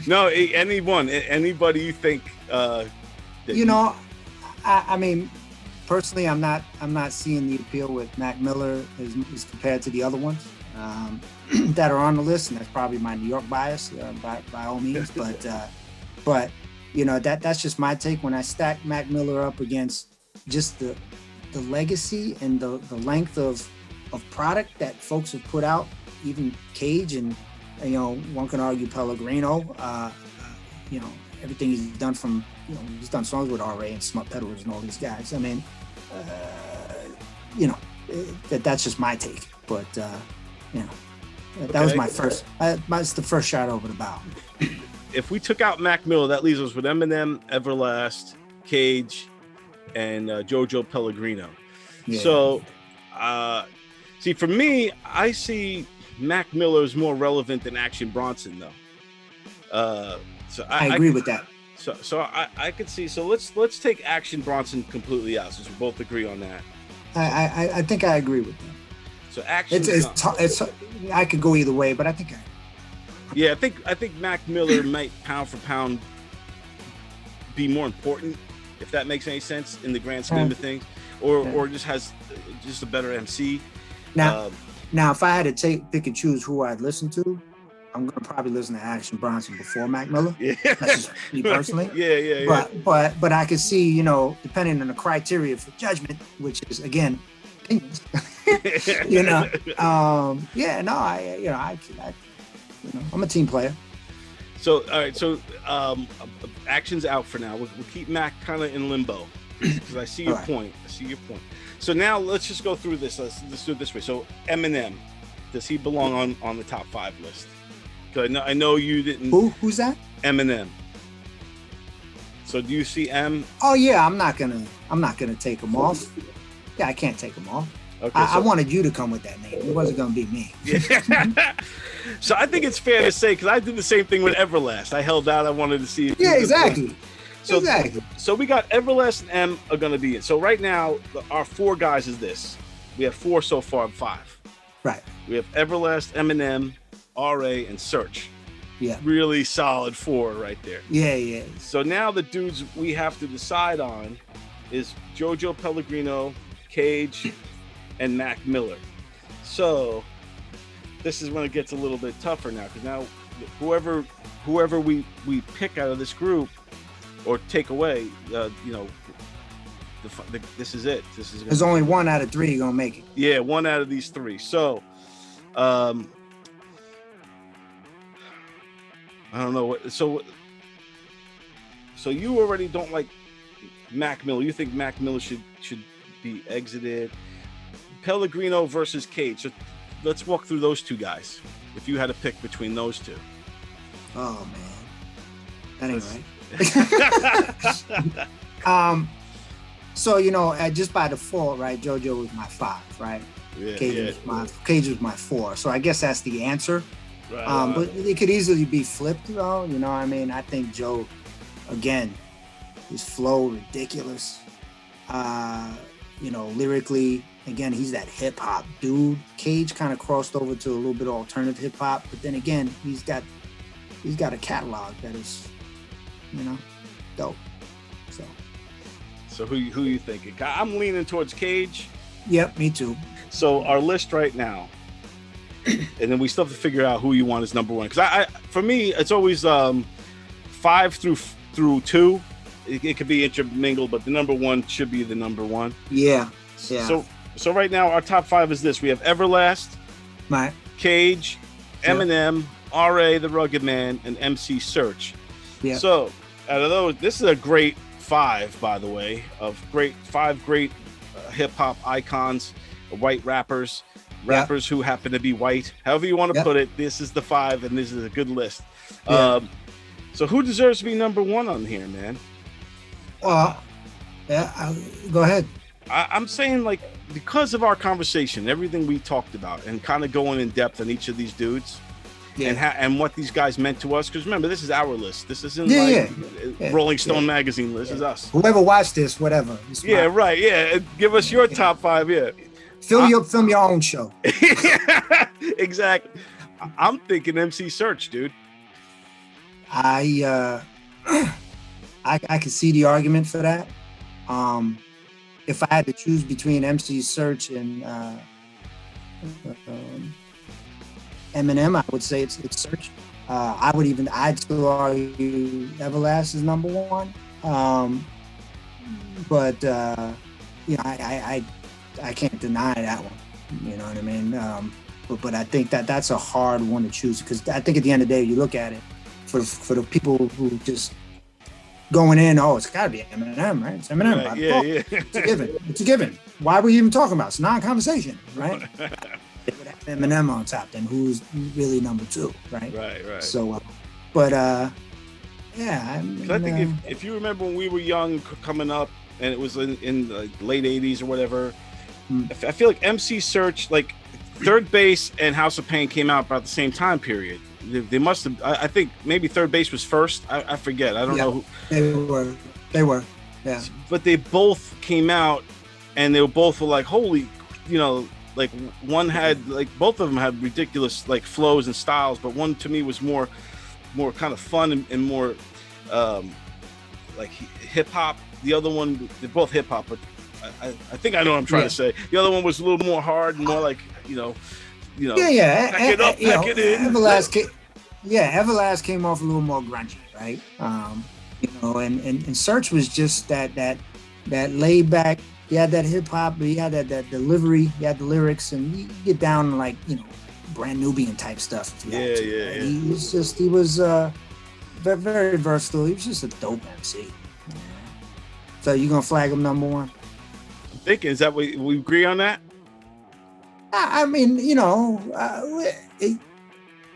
No, anyone, anybody you think. I mean, personally, I'm not seeing the appeal with Mac Miller as compared to the other ones that are on the list, and that's probably my New York bias by all means. But that's just my take. When I stack Mac Miller up against just the legacy and the length of product that folks have put out, even Cage and one can argue Pellegrino, everything he's done from he's done songs with R.A. and Smut Peddlers and all these guys. I mean, that's just my take, but that was my first. That's the first shot over the bow. If we took out Mac Miller, that leaves us with Eminem, Everlast, Cage, and JoJo Pellegrino. Yeah. So. See, for me, I see Mac Miller is more relevant than Action Bronson, though. So I agree with that. So I could see. So let's take Action Bronson completely out, since we both agree on that. I think I agree with that. So Action. It's I could go either way, but I think. I think Mac Miller might pound for pound be more important, if that makes any sense in the grand scheme of things, or just has just a better MC. Now, if I had to pick and choose who I'd listen to, I'm gonna probably listen to Action Bronson before Mac Miller. Yeah. That's just me personally. Yeah. But I could see, depending on the criteria for judgment, which is again opinions. I'm a team player. So all right, so Action's out for now. We'll keep Mac kind of in limbo because I see your point. So now let's just go through this. Let's do it this way. So Eminem, does he belong on the top 5 list? Because I know you didn't. Who's that? Eminem. So do you see M? Oh yeah, I'm not gonna take him off. Yeah, I can't take him off. Okay, I wanted you to come with that name. It wasn't gonna be me. So I think it's fair to say, because I did the same thing with Everlast. I held out. I wanted to see. Yeah, exactly. So we got Everlast and M are going to be in. So right now, our 4 guys is this. We have 4 so far, 5. Right. We have Everlast, Eminem, R.A., and Search. Yeah. Really solid 4 right there. Yeah. So now the dudes we have to decide on is JoJo Pellegrino, Cage, and Mac Miller. So this is when it gets a little bit tougher now, because now whoever we pick out of this group or take away, this is it. This is. There's only 1 out of 3 gonna make it. Yeah, 1 out of these 3. So, I don't know what. So you already don't like Mac Miller. You think Mac Miller should be exited? Pellegrino versus Cage. So let's walk through those 2 guys. If you had to pick between those 2. Oh man, that ain't right. So just by default, right? JoJo was my 5, right? Yeah, Cage was my 4. So I guess that's the answer. Right. But it could easily be flipped, though. You know what I mean? I think Joe, again, his flow ridiculous. Lyrically, again, he's that hip hop dude. Cage kind of crossed over to a little bit of alternative hip hop, but then again, he's got a catalog that is, dope. So who you thinking? I'm leaning towards Cage. Yep, me too. So our list right now, and then we still have to figure out who you want as number 1. Because for me, it's always 5 through 2. It could be intermingled, but the number 1 should be the number 1. Yeah. So right now our top 5 is this: we have Everlast, right, Cage, Eminem, R.A. the Rugged Man, and MC Search. Yeah. So out of those, this is a great 5, by the way, of 5 great hip hop icons, white rappers who happen to be white. However you want to put it, this is the 5, and this is a good list. Yeah. So who deserves to be number 1 on here, man? Go ahead. I'm saying, like, because of our conversation, everything we talked about, and kind of going in depth on each of these dudes, and what these guys meant to us. Because remember, this is our list. This isn't Rolling Stone magazine list. This is us. Whoever watched this, whatever. Right. Yeah, give us your top 5. Yeah. Film your own show. Exactly. I'm thinking MC Search, dude. I can see the argument for that. If I had to choose between MC Search and Eminem, I would say it's Search. I'd still argue Everlast is number 1. But I can't deny that one. You know what I mean? But I think that's a hard one to choose, because I think at the end of the day, you look at it for the people who just going in, it's got to be Eminem, right? It's Eminem. Right, yeah. It's a given. Why are we even talking about it? It's a non-conversation, right? They would have Eminem on top, then who's really number 2, right? Right. So, I think if you remember when we were young, coming up, and it was in the late 80s or whatever, I feel like MC Search, like Third Base and House of Pain came out about the same time period. They must have. I think maybe Third Base was first. I forget. I don't know who. They were. Yeah. But they both came out, and they were both like, holy, like one had, like, both of them had ridiculous like flows and styles, but one to me was more kind of fun and more like hip hop. The other one, they're both hip hop, but I think I know what I'm trying to say. The other one was a little more hard and more like pack it up, pack it in. Everlast came off a little more grungy, right? And Search was just that laid back. He had that hip hop, but he had that delivery. He had the lyrics, and you get down like brand Nubian type stuff. Yeah. He was very, very versatile. He was just a dope MC. So you gonna flag him number 1? I'm thinking, is that we agree on that? I mean,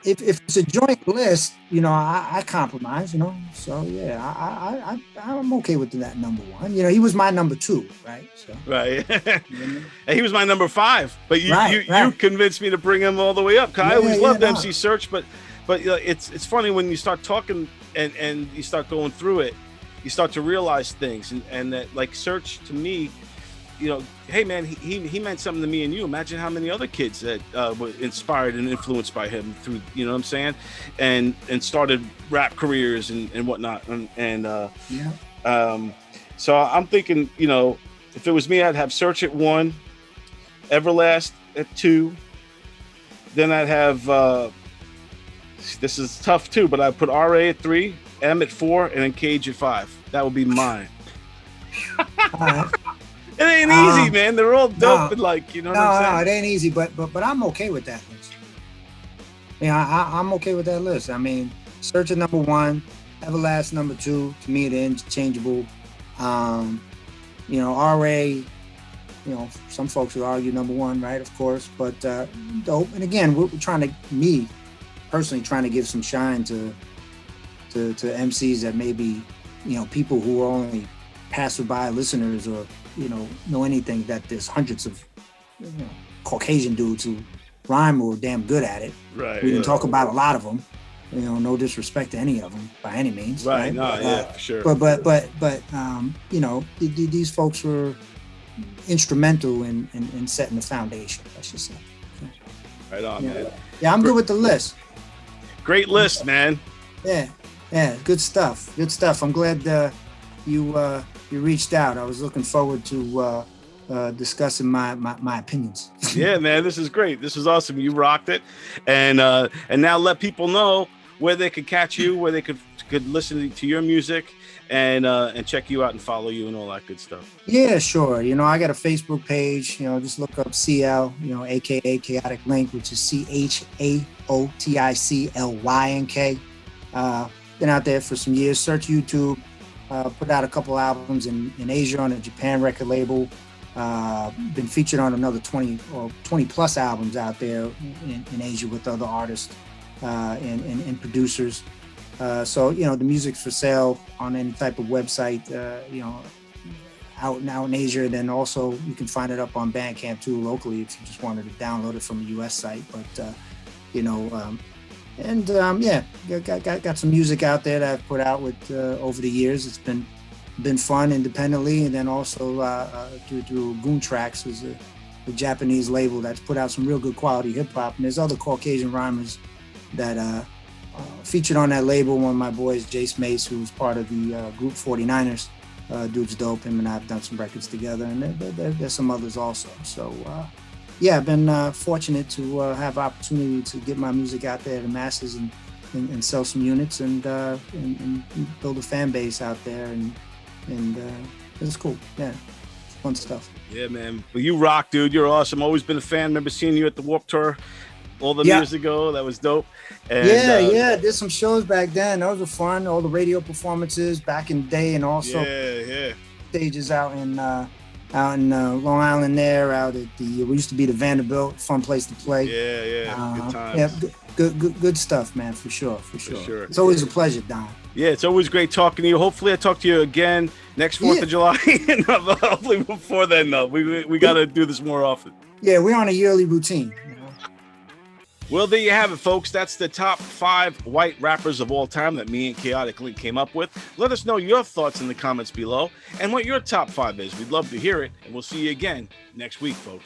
if it's a joint list, I compromise, So yeah, I'm okay with that number 1. He was my number 2, right? So right, and he was my number 5. But you convinced me to bring him all the way up. I always loved MC Search, but it's funny when you start talking and you start going through it, you start to realize things, and that, like, Search to me, hey man, he meant something to me and you. Imagine how many other kids that were inspired and influenced by him through, what I'm saying, and started rap careers and whatnot. So I'm thinking, if it was me, I'd have Search at 1, Everlast at 2, then I'd have this is tough too, but I'd put R.A. at 3, M at 4, and then Cage at 5. That would be mine. All right. It ain't easy, man. They're all dope and like, you know what I'm saying? No, it ain't easy, but I'm okay with that list. I'm okay with that list. I mean, Search at number 1, Everlast number 2. To me, they're interchangeable. You know, RA, you know, some folks would argue number 1, right? Of course, but dope. And again, we're trying to, me personally, trying to give some shine to MCs that maybe, you know, people who are only passerby listeners or, you know anything, that there's hundreds of, you know, Caucasian dudes who rhyme or damn good at it. Right. We didn't talk about a lot of them. You know, no disrespect to any of them by any means. Right. No, yeah, for sure. But you know, these folks were instrumental in setting the foundation, I should say. Right on, Yeah. man. Yeah, I'm good with the list. Great list, man. Yeah, good stuff. Good stuff. I'm glad you reached out. I was looking forward to discussing my opinions. Yeah, man, this is great. This is awesome. You rocked it, and now let people know where they could catch you, where they could listen to your music, and check you out and follow you and all that good stuff. Yeah, sure. You know, I got a Facebook page. You know, just look up CL. You know, AKA Chaotic Lynk, which is CHAOTICLYNK. Been out there for some years. Search YouTube. Put out a couple albums in Asia on a Japan record label. Been featured on another 20 plus albums out there in Asia with other artists and producers. So, you know, the music's for sale on any type of website, you know, out in Asia. Then also you can find it up on Bandcamp too locally if you just wanted to download it from a US site. But, you know, yeah, got some music out there that I've put out with over the years. It's been fun independently, and then also through Goon Tracks, is a Japanese label that's put out some real good quality hip hop. And there's other Caucasian rhymers that featured on that label. One of my boys, Jace Mace, who's part of the group 49ers. Dude's dope. Him and I have done some records together, and there's some others also. So. Yeah, I've been fortunate to have opportunity to get my music out there to the masses and sell some units and build a fan base out there, and it's cool. Yeah, it's fun stuff. Yeah, man. Well, you rock, dude. You're awesome. Always been a fan. Remember seeing you at the Warped Tour all the years ago. That was dope. And, yeah. Did some shows back then. Those were fun. All the radio performances back in the day, and also stages out in Long Island there, out at we used to be the Vanderbilt, fun place to play. Yeah, good times. Yeah, good stuff, man, for sure. It's always a pleasure, Don. Yeah, it's always great talking to you. Hopefully I talk to you again next 4th of July. Hopefully before then, though. We got to do this more often. Yeah, we're on a yearly routine. Well, there you have it, folks. That's the top 5 white rappers of all time that me and Chaotic Lynk came up with. Let us know your thoughts in the comments below and what your top 5 is. We'd love to hear it, and we'll see you again next week, folks.